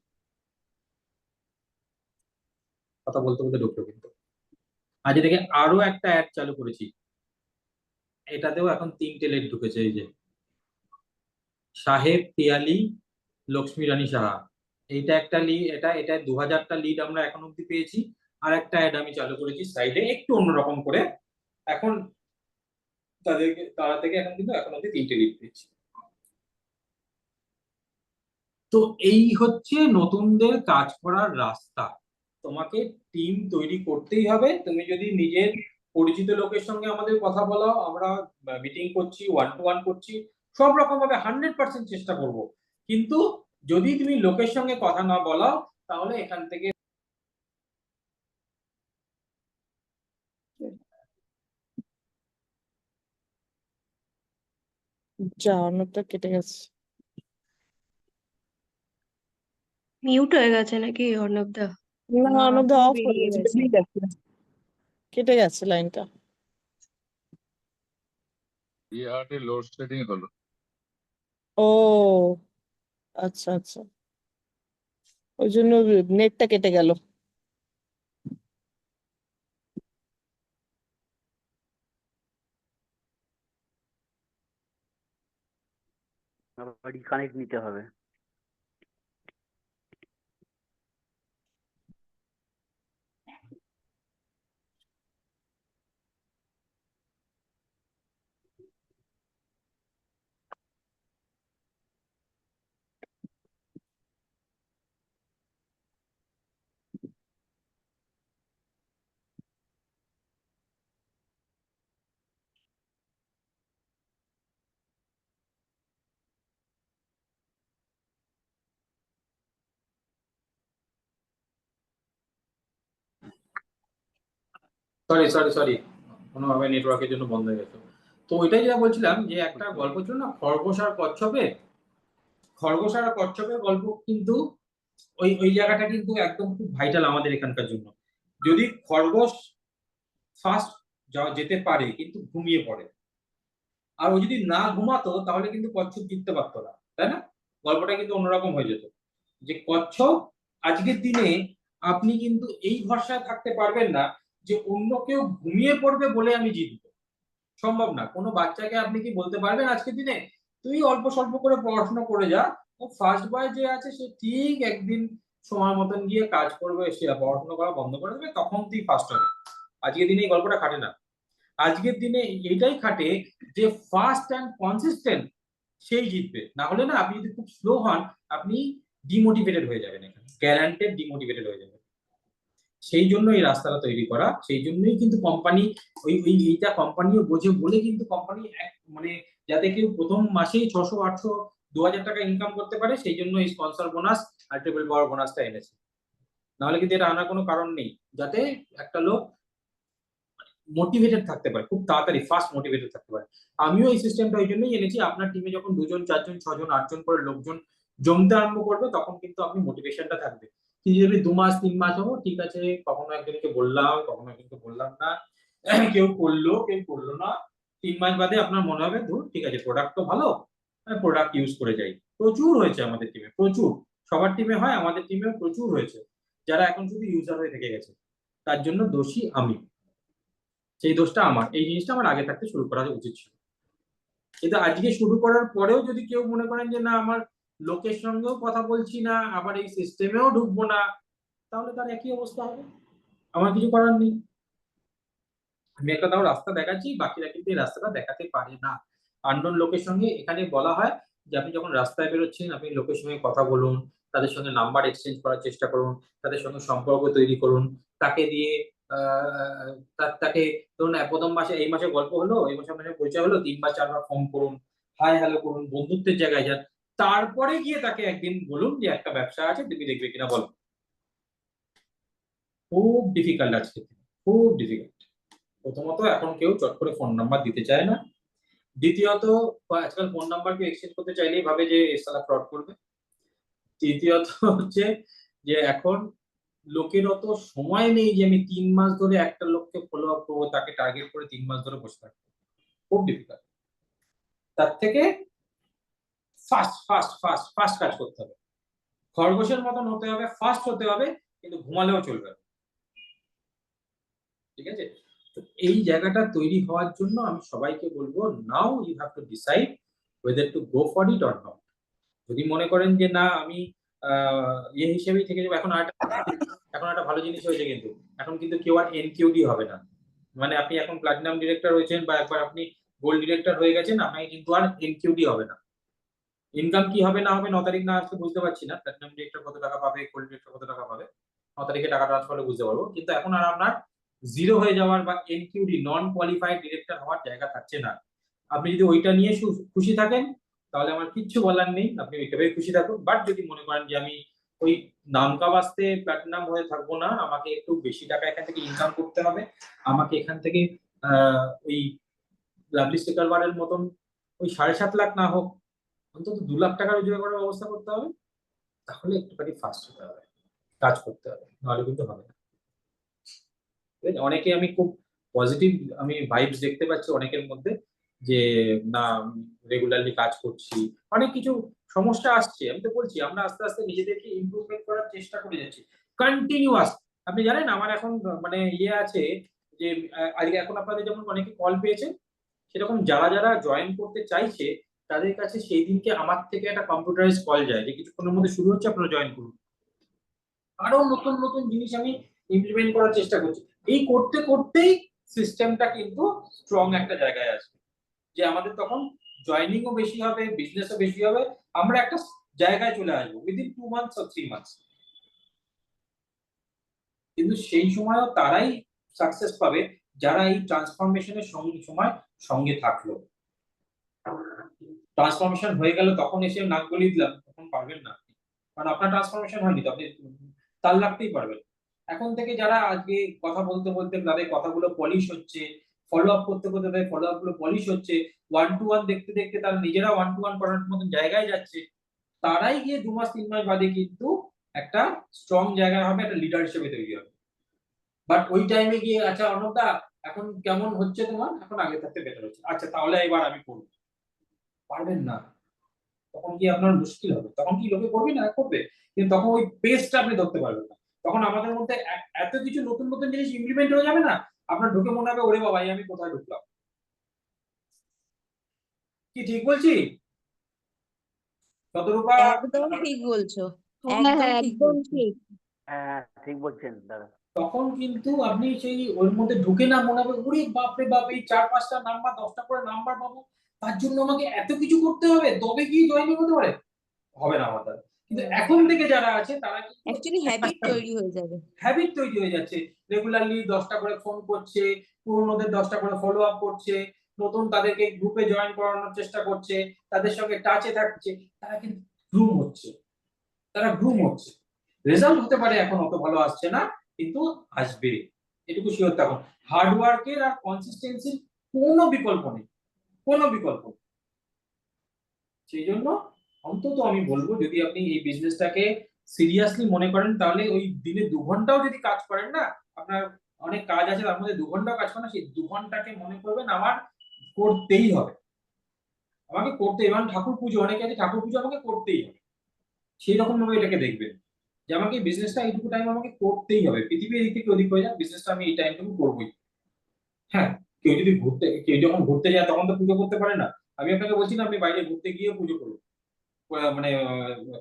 কথা বলতে বলতে ঢুকলো। কিন্তু আজ থেকে আরো একটা অ্যাড চালু করেছি, এটাতেও এখন 3টে লিড ঢুকেছে। এই যে সাহেব, পিয়ালি, লক্ষ্মী রানী সাহা, এইটা একটা লিড, এটা 2000টা লিড আমরা এখন অব্দি পেয়েছি। আর একটা অ্যাড আমি চালু করেছি সাইডে, একটু অন্যরকম করে। এখন তারা থেকে এখন কিন্তু এখন অব্দি 3টে লিড পেয়েছি। তো এই হচ্ছে নতুনদের কাজ করার রাস্তা। তোমাকে টিম তৈরি করতেই হবে। তুমি যদি নিজের পরিচিত লোকের সঙ্গে আমাদের কথা বলাও, আমরা মিটিং করছি, 1-to-1 করছি, সব রকম ভাবে 100% চেষ্টা করব। কিন্তু যদি তুমি লোকের সঙ্গে কথা না বলাও, তাহলে এখান থেকে
যা, অন্যটা কেটে গেছে।
মিউট হয়ে গেছে নাকি অর্ণবদা?
না,
না,
অন্যটা
পুরো
অফ হয়ে
বেরিয়ে
গেছে,
গেছে।
বেরিয়ে গেছে, কেটে গেছে লাইনটা।
বিহাটে লোডশেডিং হলো।
ও আচ্ছা আচ্ছা, ওই জন্য নেটটা কেটে গেল।
আবার রিকানেক্ট নিতে হবে।
সরি কোনোভাবে নেটওয়ার্কের জন্য বন্ধ হয়ে গেছে। তো ওইটাই যেটা বলছিলাম যে একটা গল্প ছিল না খরগোশ আর কচ্ছপের গল্প, কিন্তু ওই জায়গাটা কিন্তু একদম খুব ভাইটাল আমাদের এখানকার জন্য। যদি খরগোশ ফার্স্ট যেতে পারে কিন্তু ঘুমিয়ে পড়ে, আর ও যদি না ঘুমাতো তাহলে কিন্তু কচ্ছপ জিততে পারতো না, তাই না? গল্পটা কিন্তু অন্যরকম হয়ে যেত, যে কচ্ছপ আজকের দিনে আপনি কিন্তু এই ভরসায় থাকতে পারবেন না যে অন্য কেউ ঘুমিয়ে পড়বে বলে আমি জিতবো, সম্ভব না। কোনো বাচ্চাকে আপনি কি বলতে পারবেন আজকের দিনে তুই অল্প স্বল্প করে পড়াশোনা করে যা, ও ফার্স্ট বয় যে আছে সে ঠিক একদিন সময় মতন গিয়ে কাজ করবে, সে পড়াশোনা করা বন্ধ করে দেবে, তখন তুই ফার্স্ট হবে। আজকের দিনে এই গল্পটা খাটে না। আজকের দিনে এইটাই খাটে যে ফাস্ট অ্যান্ড কনসিস্টেন্ট সেই জিতবে, না হলে না আপনি যদি খুব স্লো হন আপনি ডিমোটিভেটেড হয়ে যাবেন, এখানে গ্যারান্টেড ডিমোটিভেটেড হয়ে যাবেন। সেই জন্য এই রাস্তাটা তৈরি করা, সেই জন্যই কিন্তু কোম্পানি এইটা কোম্পানিও বোঝে বলে কিন্তু কোম্পানি মানে যাতে কেউ প্রথম মাসেই 600, 800, 2000 টাকা ইনকাম করতে পারে, সেই জন্য এই স্পন্সর বোনাস আর ট্রিপল পাওয়ার বোনাসটা এনেছে। নাহলে কিন্তু এটা আনার কোনো কারণ নেই, যাতে একটা লোক মোটিভেটেড থাকতে পারে, খুব তাড়াতাড়ি ফাস্ট মোটিভেটেড থাকতে পারে। আমিও এই সিস্টেমটা ওই জন্যই এনেছি। আপনার টিমে যখন 2 জন 4 জন 6 জন 8 জন করে লোকজন জমতে আরম্ভ করবে, তখন কিন্তু আপনি মোটিভেশনটা থাকবে। কিন্তু যদি 2 মাস 3 মাস হবো, ঠিক আছে কখনো একজনকে বললাম কখনো একজনকে বললাম না, কেউ করলো না, 3 মাস বাদে আপনার মনে হবে ধুর ঠিক আছে প্রোডাক্ট তো ভালো, প্রোডাক্ট ইউজ করে যাই। প্রচুর হয়েছে আমাদের টিমে, প্রচুর, সবার টিমে হয়, আমাদের টিমেও প্রচুর হয়েছে যারা এখন শুধু ইউজার হয়ে থেকে গেছে। তার জন্য দোষী আমি, সেই দোষটা আমার। এই জিনিসটা আমার আগে থাকতে শুরু করা উচিত ছিল। কিন্তু আজকে শুরু করার পরেও যদি কেউ মনে করেন যে না আমার লোকের সঙ্গেও কথা বলছি না, আবার এই সিস্টেমেও ঢুকবো না, তাহলে তার একই অবস্থা হবে, আমার কিছু করার নেই। আমি একটা তাও রাস্তা দেখাচ্ছি, বাকিরা কিন্তু এই রাস্তাটা দেখাতে পারে না। আননোন লোকের সঙ্গে এখানে বলা হয় যে আপনি যখন রাস্তায় বেরোচ্ছেন আপনি লোকের সঙ্গে কথা বলুন, তাদের সঙ্গে নাম্বার এক্সচেঞ্জ করার চেষ্টা করুন, তাদের সঙ্গে সম্পর্ক তৈরি করুন, তাকে দিয়ে তাকে ধরুন প্রথম মাসে এই মাসে গল্প হলো, এই মাসে পরিচয় হলো, 3 বার 4 বার ফোন করুন, হাই হ্যালো করুন, বন্ধুত্বের জায়গায় যান, তারপরে গিয়ে তাকে একদিন বলুন যে একটা ব্যবসা আছে তুমি দেখবে কিনা বলো। খুব ডিফিকাল্ট আজকে, খুব ডিফিকাল্ট। প্রথমত এখন কেউ চট করে ফোন নাম্বার দিতে চায় না, দ্বিতীয়ত আজকাল ফোন নাম্বার কেউ এক্সচেঞ্জ করতে চাইলেই ভাবে যে সালা ফ্রড করবে, তৃতীয়ত হচ্ছে যে এখন লোকের অত সময় নেই যে আমি 3 মাস ধরে একটা লোককে ফলো আপ করবো, তাকে টার্গেট করে 3 মাস ধরে বসে থাকবো, খুব ডিফিকাল্ট। তার থেকে ফাস্ট কাজ করতে হবে, খরগোশের মতন হতে হবে, ফাস্ট হতে হবে, কিন্তু ঘুমালেও চলবে, ঠিক আছে? তো এই জায়গাটা তৈরি হওয়ার জন্য আমি সবাইকে বলবো now you have to decide whether to go for it or not. যদি মনে করেন যে না আমি ইয়ে হিসেবেই থেকে যাবো, এখন একটা ভালো জিনিস হয়েছে, কিন্তু এখন কিন্তু কেউ আর এনকিউডি হবে না। মানে আপনি এখন প্লাটিনাম ডিরেক্টর হয়েছেন বা একবার আপনি গোল্ড ডিরেক্টর হয়ে গেছেন, আপনাকে কিন্তু আর এনকিউডি হবে না। ইনকাম কি হবে না হবে 9 তারিখ না আসলে বুঝতে পারছি না, প্লাটিনাম ডিরেক্টর কত টাকা পাবে, গোল্ড ডিরেক্টর কত টাকা পাবে, 9 তারিখে টাকা ট্রান্সফার হলে বুঝতে পারবো। কিন্তু এখন আর আপনার জিরো হয়ে যাওয়ার বা এনকিউডি নন কোয়ালিফাইড ডিরেক্টর হওয়ার জায়গা থাকছে না। আপনি যদি ওইটা নিয়ে খুশি থাকেন তাহলে আমার কিচ্ছু বলার নেই, আপনি ওইটাই খুশি থাকুন। বাট যদি মনে করেন যে আমি ওই নামকা বাস্তে প্লাটিনাম হয়ে থাকবো না, আমাকে একটু বেশি টাকা এখান থেকে ইনকাম করতে হবে, আমাকে এখান থেকে ওই লাভলি স্টিকারবারের মতন ওই 7.5 লাখ না হোক অন্তত 2 লাখ টাকা রোজগার করার ব্যবস্থা করতে হবে, তাহলে একটুখানি ফাস্ট হতে হবে, কাজ করতে হবে, নাহলে কিন্তু হবে না। অনেকে আমি খুব পজিটিভ আমি ভাইবস দেখতে পাচ্ছি অনেকের মধ্যে, যে না রেগুলারলি কাজ করছি, অনেক কিছু সমস্যা আসছে, আমি তো বলছি আমরা আস্তে আস্তে নিজেদেরকে ইমপ্রুভমেন্ট করার চেষ্টা করে যাচ্ছি কন্টিনিউয়াস। আপনি জানেন আমার এখন মানে ইয়ে আছে যে আজকে এখন আপনাদের যেমন অনেকে কল পেয়েছে, সেরকম যারা যারা জয়েন করতে চাইছে তাদের কাছে সেই দিনকে আমার থেকে একটা কম্পিউটারাইজ কল যায় যে কিছুক্ষণের মধ্যে শুরু হচ্ছে, আপনারা জয়েন করুন। আরো নতুন নতুন জিনিস আমি ইমপ্লিমেন্ট করার চেষ্টা করছি। এই করতে করতেই সিস্টেমটা কিন্তু স্ট্রং একটা জায়গায় আসবে, যে আমাদের তখন জয়েনিংও বেশি হবে, বিজনেসও বেশি হবে, আমরা একটা জায়গায় চলে আসবো উইদিন 2 মান্থস or 3 মান্থস। কিন্তু সেই সময়ও তারাই সাকসেস পাবে যারা এই ট্রান্সফরমেশনের সময় সঙ্গে থাকলো। ট্রান্সফরমেশন হয়ে গেল তখন এসে নাক গলিয়ে দিলাম, তখন পারবেন না, কারণ আপনার ট্রান্সফরমেশন হয়নি, তো আপনি তাল লাগতেই পারবেন। এখন থেকে যারা আজকে কথা বলতে বলতে তাদের কথাগুলো পলিশ হচ্ছে, ফলো আপ করতে করতে তাদের ফলো আপ গুলো পলিশ হচ্ছে, 1-to-1 দেখতে দেখতে তারা নিজেরা 1-to-1 করার মতন জায়গায় যাচ্ছে, তারাই গিয়ে 2 মাস 3 মাস বাদে কিন্তু একটা স্ট্রং জায়গায় হবে, একটা লিডার হিসেবে তৈরি হবে। বাট ওই টাইমে গিয়ে আচ্ছা অর্ণবদা এখন কেমন হচ্ছে তোমার, এখন আগে থাকতে বেটার হচ্ছে, আচ্ছা তাহলে এবার আমি করবো, পারবেন না, তখন কি আপনার মুশকিল হবে, তখন কি লোকে করবে না করবে, কিন্তু তখন ওই পেসটা আপনি ধরতে পারবেন না। তখন আমাদের মধ্যে এত কিছু নতুন নতুন জিনিস ইমপ্লিমেন্ট হয়ে যাবে না, আপনার ঢুকে মনে হবে ওরে বাবা আমি কোথায় ঢুকলাম। কি ঠিক বলছি শতরূপা?
একদম ঠিক বলছো,
হ্যাঁ
একদম ঠিক
একদম
বলছো।
ঠিক।
হ্যাঁ ঠিক বলছেন দাদা।
তখন কিন্তু আপনি সেই ওর মধ্যে ঢুকে না মনে হবে ওরে বাপরে বাপ এই 4-5টা নাম্বার 10টা করে নাম্বার পাবো, তার জন্য আমাকে এত কিছু করতে হবে তবে কি জয়েনিং হতে পারে, হবে না আমার দ্বারা। কিন্তু এখন থেকে যারা আছে তারা কিন্তু
অ্যাকচুয়ালি হ্যাবিট তৈরি হয়ে যাবে।
হ্যাবিট তৈরি হয়ে যাচ্ছে, রেগুলারলি 10টা করে ফোন করছে, পুরোনোদের 10টা করে ফলো আপ করছে, নতুন তাদেরকে গ্রুপে জয়েন করানোর চেষ্টা করছে, তাদের সঙ্গে টাচে থাকছে, তারা কিন্তু গ্রুম হচ্ছে, তারা গ্রুম হচ্ছে। রেজাল্ট হতে পারে এখন অত ভালো আসছে না, কিন্তু আসবে, এটুকু শিওর থাকুন। হার্ড ওয়ার্কের আর কনসিস্টেন্সির কোনো বিকল্প নেই, কোনো বিকল্প নেই। সেই জন্য অন্তত আমি বলবো যদি আপনি এই বিজনেসটাকে সিরিয়াসলি মনে করেন তাহলে ওই দিনে 2 ঘন্টাও যদি কাজ করেন না, আপনার অনেক কাজ আছে তার মধ্যে 2 ঘন্টাও কাজ করেন, সেই 2 ঘন্টাকে মনে করবেন আমার করতেই হবে, আমাকে করতে, এবং ঠাকুর পুজো অনেকে আছে ঠাকুর পুজো আমাকে করতেই হবে, সেই রকম ভাবে এটাকে দেখবেন যে আমাকে বিজনেসটা এইটুকু টাইম আমাকে করতেই হবে, পৃথিবীর এই থেকে ওদিক হয়ে যাক বিজনেসটা আমি এই টাইমটুকু করবোই। হ্যাঁ কেউ যখন ঘুরতে যায় তখন তো পুজো করতে পারে না, আমি আপনাকে বলছি না আপনি বাইরে ঘুরতে গিয়ে পুজো করুন, মানে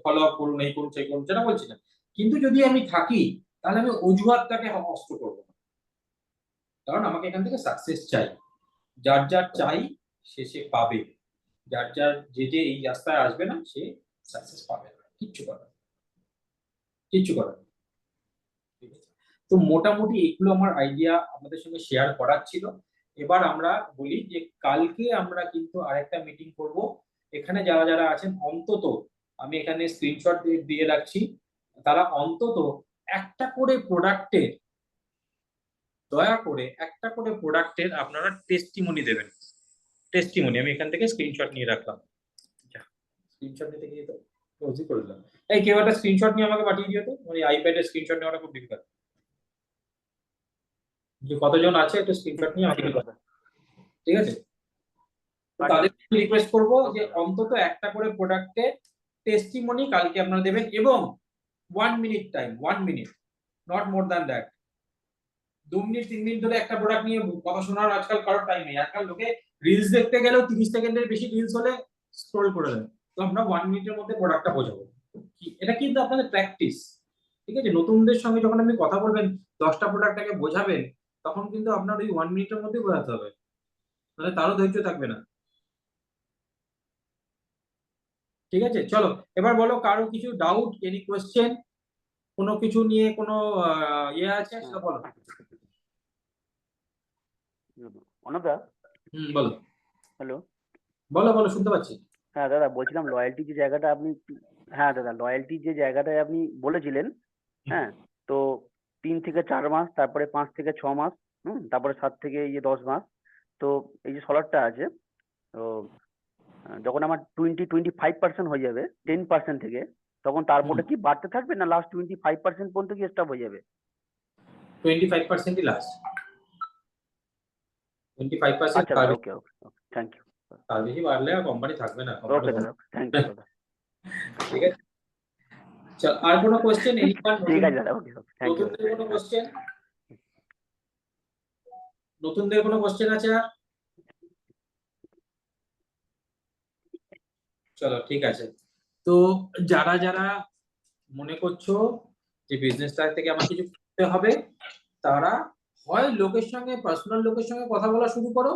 ফলো আপ করুন, এই করুন সেই করুন, সেটা বলছি না, কিন্তু যদি আমি থাকি তাহলে আমি অজুহাতটাকে নষ্ট করবো না, কারণ আমাকে এখান থেকে সাকসেস চাই, যার যার চাই সে পাবে, যার যার যে এই রাস্তায় আসবে না সে সাকসেস পাবে না, কিচ্ছু করার কিচ্ছু করার। ঠিক আছে, তো মোটামুটি এগুলো আমার আইডিয়া আপনাদের সঙ্গে শেয়ার করার ছিল। এবার আমরা বলি যে কালকে আমরা কিন্তু আরেকটা মিটিং করব, এখানে যারা যারা আছেন অন্তত আমি এখানে স্ক্রিনশট দিয়ে রাখছি, তারা অন্তত একটা করে প্রোডাক্টের, দয়া করে একটা করে প্রোডাক্টের আপনারা টেস্টিমনি দেবেন, টেস্টিমনি। আমি এখান থেকে স্ক্রিনশট নিয়ে রাখলাম, স্ক্রিনশট নিতে গিয়ে তো ক্লোজই করে দিলাম। এই কেউ একটা স্ক্রিনশট নিয়ে আমাকে পাঠিয়ে দিও তো, মানে আইপ্যাডের স্ক্রিনশট নেওয়াটা খুব ডিফিকাল্ট, যে কতজন আছে একটু স্ক্রিনশট নিয়ে আমাকে দিও, ঠিক আছে? তাদেরকে রিকোয়েস্ট করব যে অন্তত একটা করে প্রোডাক্টের টেস্টিমনি কালকে আপনারা দেবেন, এবং 1 minute time, 1 minute, not more than that. 2 minute 3 minute ধরে একটা প্রোডাক্ট নিয়ে কথা শোনার আজকাল কারোর টাইম নেই, আজকাল লোকে রিলস দেখতে গেলেও 30 সেকেন্ডের বেশি রিলস হলে স্ক্রল করে দেন, তো আমরা 1 মিনিটের মধ্যে প্রোডাক্টটা বোঝাবো। এটা কিন্তু আপনাদের প্র্যাকটিস, ঠিক আছে? নতুনদের সঙ্গে যখন আপনি কথা বলবেন 10টা প্রোডাক্টটাকে বোঝাবেন, তখন কিন্তু আপনার ওই 1 মিনিটের মধ্যে বোঝাতে হবে, তাহলে তারও ধৈর্য থাকবে না। ঠিক আছে, চলো এবার বলো কারো কিছু ডাউট, এনি কোয়েশ্চেন, কোনো কিছু নিয়ে কোনো ইয়ে আছে সেটা বলো।
অনদা,
বলো।
হ্যালো,
বলো বলো, শুনতে পাচ্ছি।
হ্যাঁ দাদা বলছিলাম লয়্যালটি যে জায়গাটা আপনি, হ্যাঁ দাদা লয়্যালটি যে জায়গাটায় আপনি বলেছিলেন, হ্যাঁ তো 3 থেকে 4 মাস, তারপরে 5 থেকে 6 মাস, তারপরে 7 থেকে 10 মাস, তো এই যে সলারটা আছে, তো যখন আমার 25% হয়ে যাবে 10% থেকে, তখন তারপরে কি বাড়তে থাকবে না লাস্ট 25% পর্যন্ত কি স্টপ হয়ে যাবে?
25%ই লাস্ট, 25%।
আচ্ছা দাদা, ওকে ওকে ওকে, থ্যাংক ইউ।
তার বেশি বাড়লে আর কোম্পানি থাকবে না।
ওকে দাদা, থ্যাংক ইউ দাদা।
ঠিক আছে, চল আর কোনো কোশ্চেন?
ঠিক আছে দাদা, ওকে ওকে, থ্যাংক ইউ।
নতুনদের কোনো কোশ্চেন? নতুনদের কোনো কোশ্চেন আছে আর? চলো ঠিক আছে, তো যারা যারা মনে করছো যে বিজনেসটা থেকে আমার কিছু করতে হবে, তারা হয় লোকের সঙ্গে, পার্সোনাল লোকের সঙ্গে কথা বলা শুরু করো।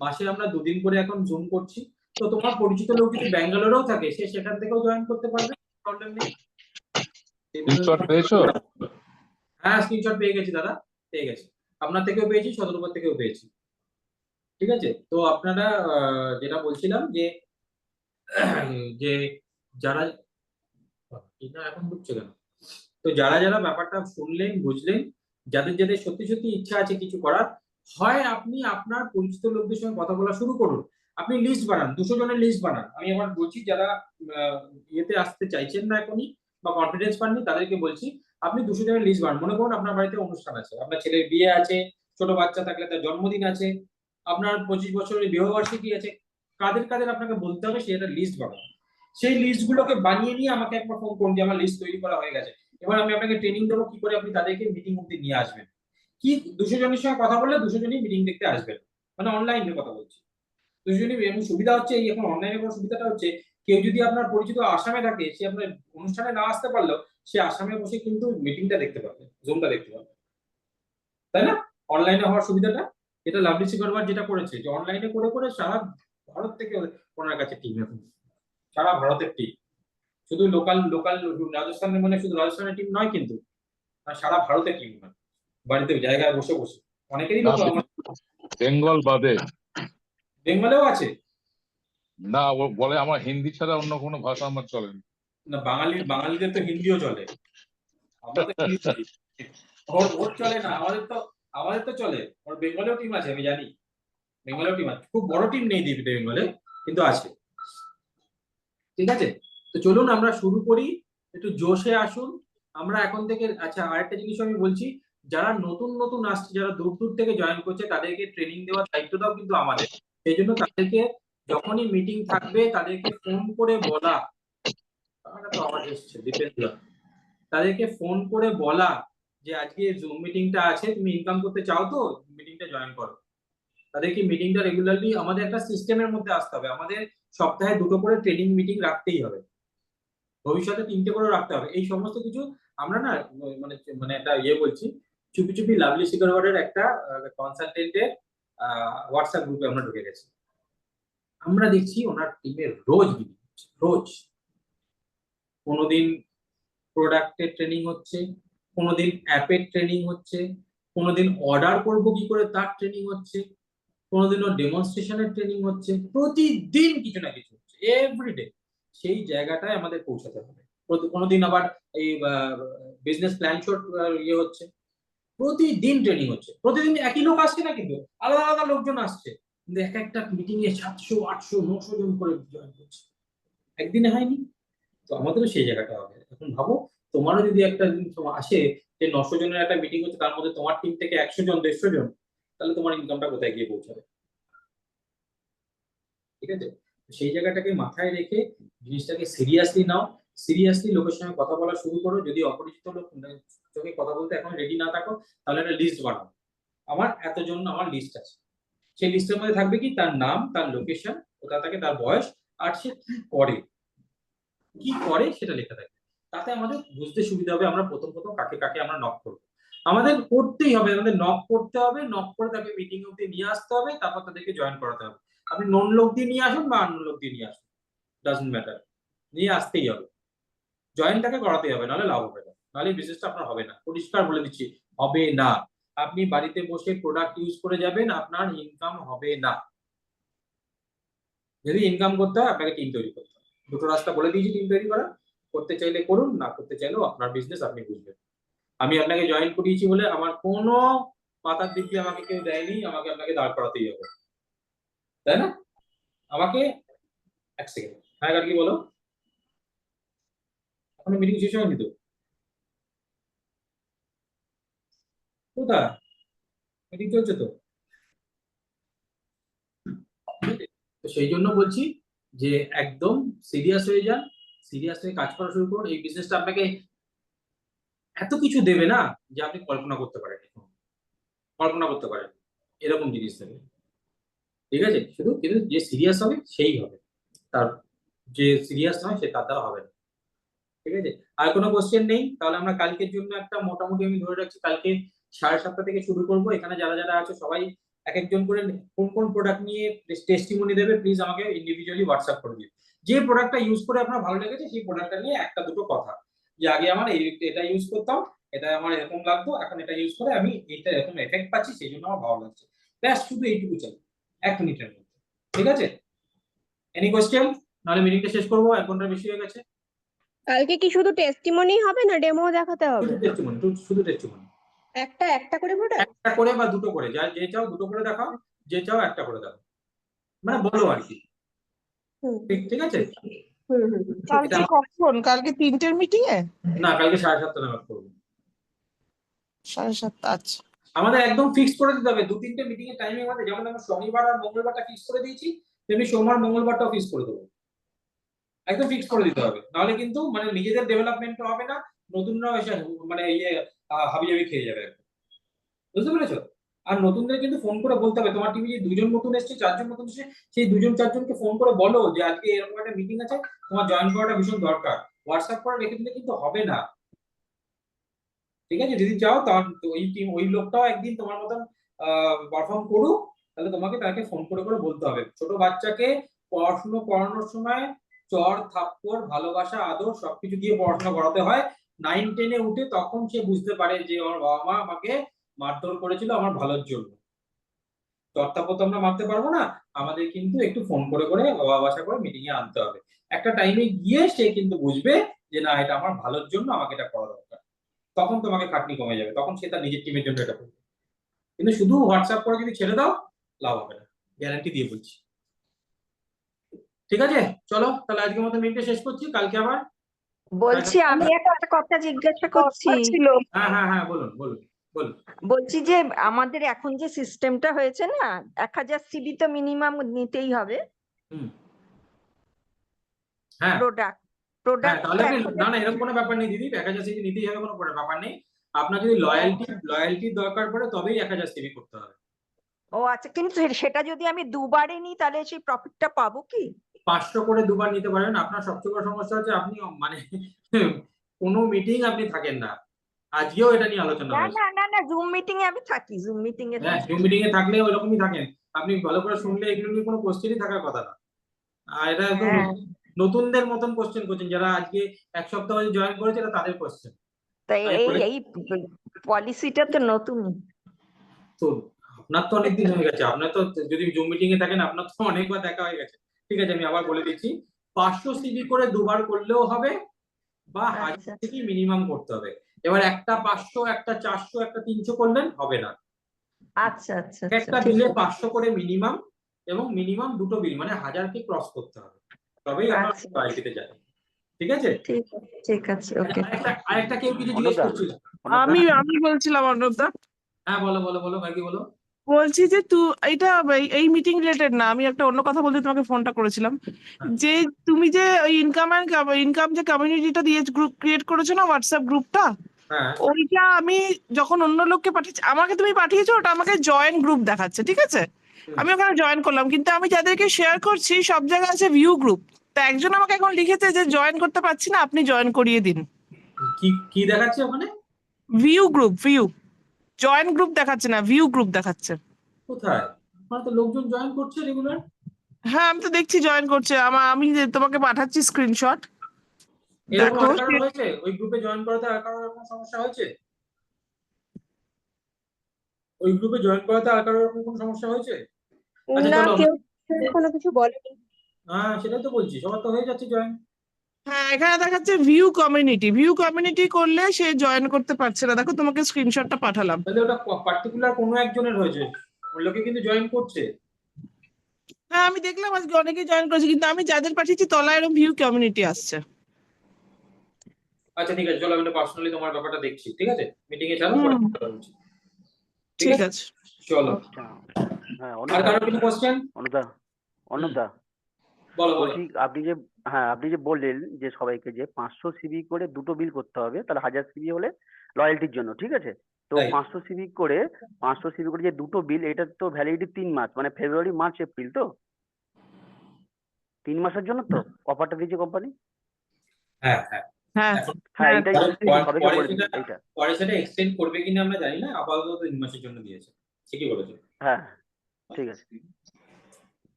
মাসে আমরা 2 দিন করে এখন জুম করছি, তো তোমার পরিচিত লোক যদি ব্যাঙ্গালোরেও থাকে সে সেখান থেকেও জয়েন করতে পারবে, প্রবলেম নেই।
স্ক্রিনশট পেয়েছো?
হ্যাঁ স্ক্রিনশট পেয়ে গেছি দাদা, পেয়ে গেছি, আপনার থেকেও পেয়েছি, সদরপুর থেকেও পেয়েছি। ঠিক আছে, তো আপনারা যেটা বলছিলাম যে যে যারা এখন ঢুকছে কেন, তো যারা যারা ব্যাপারটা শুনলেন বুঝলেন, যাদের যাদের সত্যি সত্যি ইচ্ছা আছে কিছু করার, হয় আপনি আপনার পরিচিত লোকদের সঙ্গে কথা বলা শুরু করুন। আপনি লিস্ট বানান, 200 জনের লিস্ট বানান। আমি আবার বলছি যারা ইয়েতে আসতে চাইছেন না এখনই বা কনফিডেন্স পাননি, তাদেরকে বলছি আপনি 200 জনের লিস্ট বানান। মনে করুন আপনার বাড়িতে অনুষ্ঠান আছে, আপনার ছেলের বিয়ে আছে, ছোট বাচ্চা থাকলে তার জন্মদিন আছে, আপনার 25 বছরের বিবাহবার্ষিকী আছে, কাদের কাদের আপনাকে বলতে হবে সেটা লিস্ট বানান। সেই লিস্ট গুলোকে বানিয়ে নিয়ে আমাকে একবার ফোন করুন যে আমার লিস্ট তৈরি করা হয়ে গেছে। এবার আমি আপনাকে ট্রেনিং দেবো কি করে আপনি তাদেরকে মিটিং অব্দি নিয়ে আসবেন। কি 200 জনের সঙ্গে কথা বললে 200 জনই মিটিং দেখতে আসবেন, মানে অনলাইনে কথা বলছি। 200 জনই। এবং সুবিধা হচ্ছে এই এখন অনলাইনে কোনো সুবিধাটা হচ্ছে, কেউ যদি আপনার পরিচিত আসামে থাকে, সে আপনার অনুষ্ঠানে না আসতে পারলেও সে আসামে বসে কিন্তু মিটিংটা দেখতে পাবে, জুমটা দেখতে পাবে, তাই না? অনলাইনে হওয়ার সুবিধাটা, এটা লাভলি সিকরবার যেটা করেছে যে অনলাইনে করে করে সারা ভারত থেকে ওনার কাছে টিম, এখন সারা ভারতের টিম, শুধু লোকাল লোকাল রাজস্থানের মানে শুধু রাজস্থানের টিম নয় কিন্তু, সারা ভারতের টিম, বাড়িতে জায়গায় বসে বসে অনেকেরই লোক
বেঙ্গল বাদে
বেঙ্গলেও আছে।
না, ও বলে আমার হিন্দি ছাড়া অন্য কোনো ভাষা আমার চলে না।
না, বাঙালিদের তো হিন্দিও চলে, আমরা তো হিন্দি চলি। ওর চলে না, আমাদের তো চলে। ওর বেঙ্গলেও টিম আছে, আমি জানি বেঙ্গলেও টিম আছে, খুব বড় টিম নেই দিদি বেঙ্গলে, কিন্তু আছে। ঠিক আছে, তো চলুন আমরা শুরু করি, একটু জোশে আসুন আমরা এখন থেকে। আচ্ছা, আরেকটা জিনিস আমি বলছি, যারা নতুন নতুন আসছে, যারা দূর দূর থেকে জয়েন করছে, তাদেরকে ট্রেনিং দেওয়ার দায়িত্বটাও কিন্তু আমাদের। সেই জন্য তাদেরকে যখনই মিটিং থাকবে তাদেরকে ফোন করে বলা, তো আমার এসছে তাদেরকে ফোন করে বলা যে আজকে জুম মিটিংটা আছে, তুমি ইনকাম করতে চাও তো মিটিংটা জয়েন করো। তাদেরকে মিটিংটা রেগুলারলি আমাদের একটা সিস্টেমের মধ্যে আসতে হবে। আমাদের সপ্তাহে 2টো করে ট্রেনিং মিটিং রাখতেই হবে, ভবিষ্যতে 3টে করে রাখতে হবে। এই সমস্ত কিছু আমরা না মানে মানে একটা বলছি, চুপি চুপি লাভলি সিকরবারের একটা কনসালটেন্টের হোয়াটসঅ্যাপ গ্রুপে আমরা ঢুকে গেছি। আমরা দেখছি ওনার টিমের রোজ মিটিং হচ্ছে, রোজ। কোনোদিন প্রোডাক্টের ট্রেনিং হচ্ছে, কোনোদিন অ্যাপের ট্রেনিং হচ্ছে, কোনোদিন অর্ডার করবো কি করে তার ট্রেনিং হচ্ছে, কোনোদিনও ডেমনস্ট্রেশনের ট্রেনিং হচ্ছে। প্রতিদিন কিছু না কিছু হচ্ছে, এভরিডে। সেই জায়গাটায় আমাদের পৌঁছাতে হবে। কোনোদিন আবার এই বিজনেস প্ল্যান শট হচ্ছে, প্রতিদিন ট্রেনিং হচ্ছে। প্রতিদিন একই লোক আসছে না, কিন্তু আলাদা আলাদা লোকজন আসছে, কিন্তু এক একটা মিটিং এ 700 800 900 জন করে জয়েন করছে, একদিনে হয়নি। তো আমাদেরও সেই জায়গাটা হবে। এখন ভাবো, তোমারও যদি একটা দিন আসে যে 900 জনের একটা মিটিং হচ্ছে, তার মধ্যে তোমার টিম থেকে 100 জন 150 জন, তাহলে তোমার ইনকামটা কোথায় গিয়ে পৌঁছাবে? ঠিক আছে, সেই জায়গাটাকে মাথায় রেখে জিনিসটাকে সিরিয়াসলি নাও। সিরিয়াসলি লোকের সঙ্গে কথা বলা শুরু করো। যদি অপরিচিত লোক সঙ্গে কথা বলতে এখন রেডি না থাকো, তাহলে একটা লিস্ট বানাও। আমার এতজন আমার লিস্ট আছে, সেই লিস্টের মধ্যে থাকবে কি তার নাম, তার লোকেশন, কোথা থাকে, তার বয়স, আর সে কি করে সেটা লেখা থাকে। তাতে আমাদের বুঝতে সুবিধা হবে আমরা প্রথম প্রথম কাকে কাকে আমরা নক করবো। আমাদের করতেই হবে, আমাদের নক করতে হবে, নক করে তাকে মিটিং অব্দি নিয়ে আসতে হবে, তারপর তাদেরকে জয়েন করাতে হবে। আপনি নন লোক দিয়ে নিয়ে আসুন বা আননোন লোক দিয়ে নিয়ে আসুন, ডাজন্ট ম্যাটার, নিয়ে আসতেই হবে। জয়েনটাকে করাতেই হবে, নাহলে লাভ হবে না, নাহলে বিজনেসটা আপনার হবে না। পরিষ্কার বলে দিচ্ছি, হবে না। আপনি বাড়িতে বসে প্রোডাক্ট ইউজ করে যাবেন, আপনার ইনকাম হবে না। যদি ইনকাম করতে হয় আপনাকে টিম তৈরি করতে হবে। দুটো রাস্তা বলে দিয়েছি টিম তৈরি করা, করতে চাইলে করুন, না করতে চাইলেও আপনার বিজনেস আপনি বুঝবেন। আমি আপনাকে জয়েন করিয়েছি বলে আমার কোনো মাথার দিক দিয়ে আমাকে কেউ দেয়নি, আমাকে আপনাকে দাঁড় করাতেই হবে, তাই না? আমাকে এক সেকেন্ড, হ্যাঁ কি বলো? এখন মিটিং শেষ হয়নি তো? কোথায় মিটিং চলছে তো? তো সেই জন্য বলছি যে একদম সিরিয়াস হয়ে যান, সিরিয়াস হয়ে কাজ করা শুরু করুন। এই বিজনেসটা আপনাকে এত কিছু দেবে না যে আপনি কল্পনা করতে পারেন, এরকম জিনিস দেবে। ঠিক আছে, শুধু কিন্তু যে সিরিয়াস হবে সেই হবে, তার যে সিরিয়াস নয় সে তার দ্বারা হবে না। ঠিক আছে, আর কোনো কোশ্চেন নেই? তাহলে আমরা কালকের জন্য একটা মোটামুটি আমি ধরে রাখছি, কালকে 7:30 থেকে শুরু করবো। এখানে যারা যারা আছে সবাই এক একজন করে কোন কোন প্রোডাক্ট নিয়ে টেস্টিমনি দেবে, প্লিজ আমাকে ইন্ডিভিজুয়ালি হোয়াটসঅ্যাপ করে দিন। যে প্রোডাক্টটা ইউজ করে আপনার ভালো লেগেছে সেই প্রোডাক্টটা নিয়ে একটা দুটো কথা, যে আগে আমার এটা ইউজ করতাম, এটা আমার এরকম লাগতো, এখন এটা ইউজ করে আমি এটা এরকম এফেক্ট পাচ্ছি, সেই জন্য আমার ভালো লাগছে। ব্যাস, শুধু এইটুকু চাই 1 মিনিটের মধ্যে। ঠিক আছে, এনি কোয়েশ্চেন? নাহলে মিটিংটা শেষ করবো, 1 ঘন্টার বেশি হয়ে গেছে।
কালকে কি শুধু টেস্টিমনি হবে না ডেমো দেখাতে হবে?
শুধু টেস্টিমনি
একটা করে প্রোডাক্ট?
একটা করে বা দুটো করে, যা যে চাও দুটো করে দেখাও, যে চাও একটা করে দেখাও, মানে বলো আর কি। ঠিক আছে।
কালকে কখন? কালকে 3টের মিটিং এ?
না, কালকে 7:30 নাগাদ করবো।
7:30, আচ্ছা।
আমাদের একদম ফিক্স করে দিতে হবে 2-3টে মিটিং এর টাইমিং আমাদের, যেমন আমরা শনিবার আর মঙ্গলবারটা ফিক্স করে দিয়েছি, তেমনি সোমবার মঙ্গলবারটাও ফিক্স করে দেবো। একদম ফিক্স করে দিতে হবে, নাহলে কিন্তু মানে নিজেদের ডেভেলপমেন্ট হবে না, নতুনরাও এসে মানে হাবিজাবি খেয়ে যাবে একদম। বুঝতে পেরেছো? আর নতুনদের কিন্তু ফোন করে বলতে হবে, তোমার টিভি যে 2জন নতুন এসেছে, 4জন নতুন এসেছে, সেই 2-4জনকে ফোন করে বলো যে আজকে এরকম একটা মিটিং আছে, তোমার জয়েন করাটা ভীষণ দরকার। হোয়াটসঅ্যাপ করে রেখে দিলে কিন্তু হবে না। ঠিক আছে, যদি চাও তার ওই লোকটাও একদিন তোমার মতন পারফর্ম করুক, তাহলে তোমাকে তাকে ফোন করে করে বলতে হবে। ছোট বাচ্চাকে পড়াশুনো করানোর সময় চর থাপ্পড় ভালোবাসা আদর সবকিছু দিয়ে পড়াশোনা করাতে হয়। 9-10-এ উঠে তখন সে বুঝতে পারে যে আমার বাবা মা আমাকে মারধর করেছিল আমার ভালোর জন্য। চর্তাপত আমরা মারতে পারবো না, আমাদের কিন্তু একটু ফোন করে করে ভালোবাসা করে মিটিং এ আনতে হবে। একটা টাইমে গিয়ে সে কিন্তু বুঝবে যে না, এটা আমার ভালোর জন্য, আমাকে এটা করা দরকার। তখন তোমাকে খাটনি কমে যাবে, তখন সে তার নিজের টিমের জন্য এটা করবে। কিন্তু শুধু হোয়াটসঅ্যাপ করে যদি ছেড়ে দাও, লাভ হবে না, গ্যারান্টি দিয়ে বলছি। ঠিক আছে, চলো তাহলে আজকের মতো মিটিংটা শেষ করছি, কালকে আবার।
বলছি আমি একটা কথা জিজ্ঞাসা করছি।
হ্যাঁ হ্যাঁ হ্যাঁ, বলুন বলুন বলুন।
বলছি যে আমাদের এখন যে সিস্টেমটা হয়েছে না, 1000 সিবি তো মিনিমাম নিতেই হবে
হ্যাঁ
প্রোডাক্ট।
হ্যাঁ, তাহলে না না, এরকম কোনো ব্যাপার নেই দিদি, 1000 সিবি নিতেই হবে, কোনো ব্যাপার নেই। আপনার যদি লয়্যালটির দরকার পড়ে তবেই 1000 সিবি করতে হবে।
ও আচ্ছা, কিন্তু সেটা যদি আমি দুবারে নিই তাহলে সেই প্রফিটটা পাবো কি?
500 করে দুবার নিতে পারবেন। আপনার সবচেয়ে বড় সমস্যা হচ্ছে আপনি মানে কোনো মিটিং আপনি থাকেন না। আজকেও এটা নিয়ে আলোচনা
না
হয়েছে।
না না না, জুম মিটিং এ আমি থাকি, জুম মিটিং এ
হ্যাঁ, জুম মিটিং এ থাকলে ওইরকমই থাকেন আপনি, ভালো করে শুনলে এগুলো নিয়ে কোনো কোশ্চেনই থাকার কথা না। আর এটা একদম নতুনদের মতন কোশ্চেন করছেন, যারা আজকে 1 সপ্তাহ আগে জয়েন করেছে, এটা তাদের কোশ্চেন।
তাই এই পলিসিটা তো নতুন।
তো আপনার তো অনেকদিন হয়ে গেছে, আপনার তো যদি জুম মিটিং এ থাকেন আপনার তো অনেকবার দেখা হয়ে গেছে। ঠিক আছে, আমি আবার বলে দিচ্ছি, 500 সিবি করে দুবার করলেও হবে, বা 1000 সিবি মিনিমাম করতে হবে। এবার একটা 500, একটা 400, একটা 300 করলেন হবে না।
আচ্ছা আচ্ছা,
একটা বিলে 500 করে মিনিমাম, এবং মিনিমাম দুটো বিল মানে 1000 কে ক্রস করতে হবে, তবেই আপনার রয়্যালটিতে যাবে। ঠিক আছে,
ঠিক আছে, ওকে।
আরেকটা কেউ কিছু জিজ্ঞেস করছিল?
আমি বলছিলাম অর্ণবদা।
হ্যাঁ বলো বলো বলো, ভাই কি বলো?
বলছি যে এটা এই মিটিং রিলেটেড না, আমি একটা অন্য কথা বলতে তোমাকে ফোনটা করেছিলাম। যে তুমি যে ওই ইনকাম যে কমিউনিটিটা দিয়ে গ্রুপ ক্রিয়েট করেছো না, হোয়াটসঅ্যাপ গ্রুপটা, ওইটা আমি যখন অন্য লোককে পাঠিয়েছি, আমাকে তুমি পাঠিয়েছো, ওটা আমাকে জয়েন গ্রুপ দেখাচ্ছে, ঠিক আছে, আমি ওখানে জয়েন করলাম, কিন্তু আমি যাদেরকে শেয়ার করছি সব জায়গায় আছে ভিউ গ্রুপ। তা একজন আমাকে এখন লিখেছে যে জয়েন করতে পারছি না, আপনি জয়েন করিয়ে দিন।
কি দেখাচ্ছে ওখানে?
View group, view, join group দেখাচ্ছে না, ভিউ গ্রুপ দেখাচ্ছে।
কোথায়? আমার তো লোকজন জয়েন করছে রেগুলার।
হ্যাঁ, আমি তো দেখছি জয়েন করছে, আমি তোমাকে পাঠাচ্ছি স্ক্রিনশট।
এরকম আর কারো হয়েছে ওই গ্রুপে জয়েন করাতে? আর কারোর কোনো সমস্যা হয়েছে? ওই গ্রুপে জয়েন করাতে আর কারোর কোনো সমস্যা হয়েছে? আচ্ছা
না,
চলো,
কেউ কোনো কিছু বলেনি।
হ্যাঁ সেটাই তো বলছি, সবার তো হয়ে যাচ্ছে জয়েন।
হ্যাঁ, এখানে দেখাচ্ছে ভিউ কমিউনিটি করলে সে জয়েন করতে পারছে না। দেখো, তোমাকে স্ক্রিনশটটা পাঠালাম।
তাহলে ওটা পার্টিকুলার কোনো একজনের হয়েছে, ওই লোকে কিন্তু জয়েন করছে।
হ্যাঁ, আমি দেখলাম আজকে অনেকে জয়েন করেছে, কিন্তু আমি যাদের পাঠিয়েছি তলায় এরকম ভিউ কমিউনিটি আসছে।
আচ্ছা ঠিক আছে, চলো আমি পার্সোনালি তোমার ব্যাপারটা দেখছি। ঠিক আছে, মিটিং এ ছাড়ো, পরে কথা বলছি।
ঠিক আছে,
চলো।
হ্যাঁ,
আর কারো কোনো কোশ্চেন?
অনুদা
বলো বলো।
বলছি, আপনি যে বললেন যে সবাইকে যে 500 সিবি করে দুটো বিল করতে হবে, তাহলে 1000 সিবি হলে লয়্যালটির জন্য, ঠিক আছে? তো 500 সিবি করে যে দুটো বিল, এটা তো ভ্যালিডিটি 3 মাস, মানে ফেব্রুয়ারি, মার্চ, এপ্রিল, তো 3 মাসের জন্য তো অফারটা দিয়েছে কোম্পানি।
হ্যাঁ হ্যাঁ
হ্যাঁ
হ্যাঁ, এইটাই সবাইকে বলে দিন এইটা।
পরে সেটা এক্সটেন্ড করবে কিনা আমরা জানি না, আপাতত 3 মাসের জন্য দিয়েছে। ঠিকই বলেছো।
হ্যাঁ ঠিক আছে।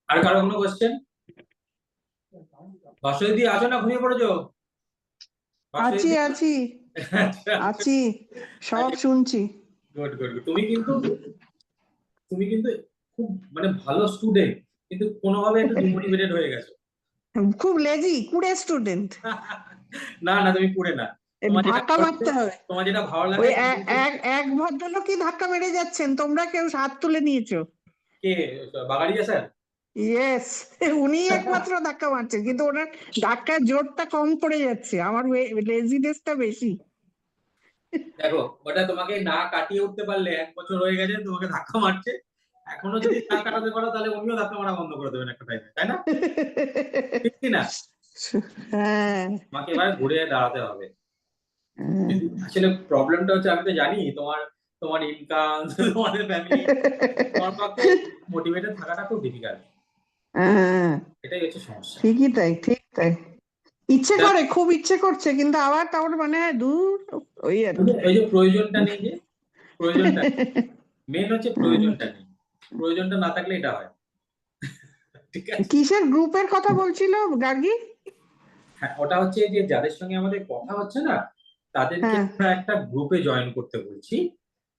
আর কারো কোনো কোশ্চেন? বাসুদি আছো না ঘুমিয়ে পড়েছো?
আছি, সব শুনছি।
Good good good. তুমি কিন্তু খুব মানে ভালো স্টুডেন্ট, কিন্তু কোনোভাবে একটু ডিমোটিভেটেড হয়ে গেছো।
খুব লেজি, কুড়ে স্টুডেন্ট।
না না তুমি পুড়ে না,
এই
তোমার যেটা
ধাক্কা মারতে হবে।
তোমার যেটা ভালো
ওই
লাগে
এক ভদ্রলোকই ধাক্কা মেরে যাচ্ছেন, তোমরা কেউ হাত তুলে নিয়েছো?
কে বাগাড়িয়া স্যার?
ইয়েস, উনি একমাত্র ধাক্কা মারছেন, কিন্তু ওনার ধাক্কার জোরটা কম পড়ে যাচ্ছে, আমার লেজিনেসটা বেশি।
দেখো ওটা তোমাকে না কাটিয়ে উঠতে পারলে 1 বছর হয়ে গেছে তোমাকে ধাক্কা মারছে, এখনো যদি না কাটাতে পারো তাহলে উনিও ধাক্কা মারা বন্ধ করে দেবেন একটা টাইমে, তাই না? ঠিক কি না?
হ্যাঁ,
তোমাকে এবার ঘুরে দাঁড়াতে হবে। আসলে প্রবলেমটা হচ্ছে আমি তো জানি তোমার ইনকাম, তোমাদের ফ্যামিলি, তোমার পক্ষে মোটিভেটেড থাকাটা খুব ডিফিকাল্ট,
হ্যাঁ,
এটাই হচ্ছে সমস্যা।
ঠিকই তাই, ঠিক তাই। ইচ্ছে করে, খুব ইচ্ছে করছে, কিন্তু আবার তারপর মানে দূর, ওই আর কি।
ওই যে প্রয়োজনটা নেই, যে প্রয়োজনটা মেন হচ্ছে প্রয়োজনটা নেই, প্রয়োজনটা না থাকলে এটা হয়। ঠিক আছে,
কিসের গ্রুপের কথা বলছিল গার্গী?
হ্যাঁ ওটা হচ্ছে যে যাদের সঙ্গে আমাদের কথা হচ্ছে না তাদেরকে
হ্যাঁ,
আমরা একটা গ্রুপে জয়েন করতে বলছি,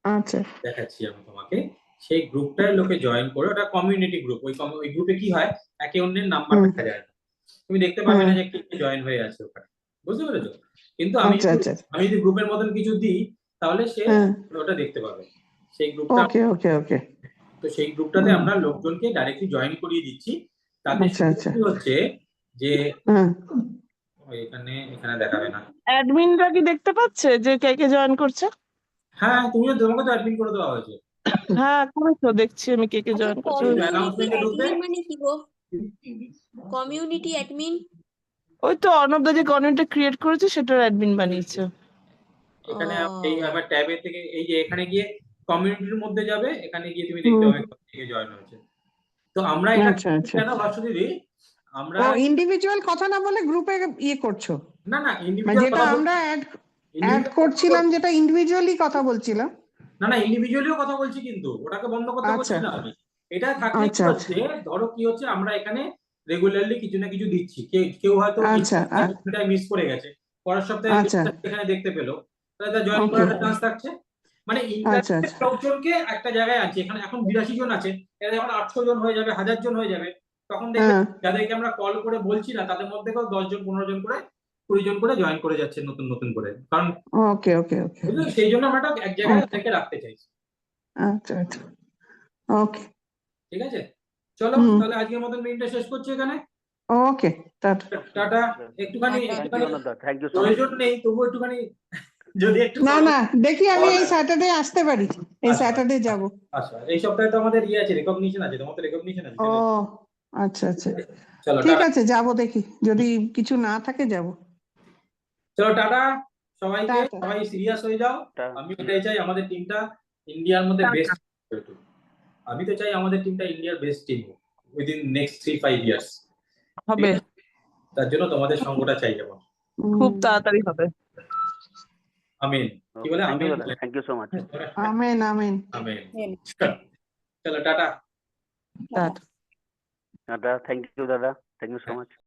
আচ্ছা,
দেখাচ্ছি আমি তোমাকে। সেই গ্রুপটায় লোকে জয়েন করে, ওটা কমিউনিটি গ্রুপ, ওই গ্রুপে কি হয় একে অন্যের নাম্বার
হুম,
দেখা যায় না, তুমি দেখতে পাবে না
হ্যাঁ,
যে কে জয়েন হয়ে আছে ওখানে, বুঝতে পেরেছো? কিন্তু আমি
আচ্ছা,
যদি
আচ্ছা,
আমি যদি গ্রুপের মতন কিছু দিই তাহলে সে
হ্যাঁ,
ওটা দেখতে পাবে, সেই গ্রুপটা।
ওকে, ওকে, ওকে,
তো সেই গ্রুপটাতে আমরা লোকজনকে ডাইরেক্টলি জয়েন করিয়ে দিচ্ছি, তাতে
আচ্ছা, আচ্ছা,
কি হচ্ছে যে
হ্যাঁ,
এখানে দেখাবে না।
অ্যাডমিনরা কি দেখতে পাচ্ছে যে কে কে জয়েন করছে?
হ্যাঁ তোমাকে তো অ্যাডমিন করে দেওয়া হয়েছে।
হ্যাঁ, করেছো, দেখছি আমি কে কে
আচ্ছা,
জয়েন করছে।
তুমি
কমিউনিটি
announcement-এ ঢুকবে,
অ্যাডমিন মানে কি গো? Community admin?
ওই তো অর্ণবদা যে কমিউনিটি ক্রিয়েট করেছে সেটার অ্যাডমিন বানিয়েছে।
এখানে
ও
এই আমার ট্যাবে থেকে এই যে এখানে গিয়ে কমিউনিটির মধ্যে যাবে, এখানে গিয়ে তুমি দেখতে পাবে কোথা থেকে জয়েন হয়েছে। তো আমরা এটা
আচ্ছা, আচ্ছা,
কেন ভাস্বতী দিদি, আমরা
ও ইন্ডিভিজুয়াল কথা না বলে গ্রুপে ইয়ে করছো?
না
মানে
ইন্ডিভিজুয়াল
যেটা
কথা
আমরা অ্যাড করছিলাম, যেটা ইন্ডিভিজুয়ালি কথা বলছিলাম।
না ইন্ডিভিজুয়ালিও কথা বলছি, কিন্তু ওটাকে বন্ধ করতে বলছি
আচ্ছা,
না আমি। এটা থাকলে কি
আচ্ছা, আচ্ছা,
হচ্ছে, ধরো কি হচ্ছে আমরা এখানে রেগুলারলি কিছু না কিছু দিচ্ছি, কেউ হয়তো
আচ্ছা,
মিস করে গেছে, পরের সপ্তাহে
আচ্ছা,
এখানে দেখতে পেলো, তাহলে তার জয়েন
ওকে,
করার একটা চান্স থাকছে। মানে
আচ্ছা,
ইন্টারেস্টেড
আচ্ছা,
লোকজনকে একটা জায়গায় আছে, এখানে এখন 82 জন আছে, এরা যখন 800 জন হয়ে যাবে, 1000 জন হয়ে যাবে, তখন দেখবে
হ্যাঁ,
যাদেরকে আমরা কল করে বলছি না তাদের মধ্যে 10 জন 15 জন করে 20 জন করে জয়েন করে যাচ্ছে নতুন নতুন করে, কারণ
ওকে, ওকে, ওকে,
বুঝলে সেই জন্য আমরা একটা এক জায়গায়
ওকে,
থেকে রাখতে চাইছি।
আচ্ছা, আচ্ছা, ওকে,
ঠিক আছে, চলো
হুম,
তাহলে আজকের মতন মিটিংটা শেষ করছি এখানে।
Okay, tata.
টাটা। একটুখানি
থ্যাংক ইউ অর্ণবদা, থ্যাংক ইউ সো মাচ।
প্রয়োজন নেই তবু একটুখানি যদি একটু
না,
করো।
না, দেখি আমি এই স্যাটারডে আসতে পারি, এই
আচ্ছা,
স্যাটারডে যাব।
আচ্ছা এই সপ্তাহে তো আমাদের ইয়ে আছে, রেকগনিশন আছে, তোমার তো রেকগনিশন আছে,
ও,
চলে এসো।
আচ্ছা, আচ্ছা,
চলো
ঠিক
টাটা।
আছে, যাব, দেখি যদি কিছু না থাকে যাব।
চলো টাটা সবাইকে,
টাটা,
সবাই সিরিয়াস হয়ে যাও। আমি এটাই চাই আমাদের টিমটা ইন্ডিয়ার মধ্যে বেস্ট, আমি তো চাই আমাদের টিমটা ইন্ডিয়ার best team within next 3-5 years
হবে,
তার জন্য তোমাদের সঙ্গটা চাই আমার।
খুব তাড়াতাড়ি হবে।
আমিন। কি বলে
থ্যাংক ইউ
আমিন?
দাদা, thank you so much.
Amen, amen.
আমিন। চলো টাটা।
টাটা।
দাদা থ্যাংক ইউ দাদা, থ্যাংক ইউ সো মাচ।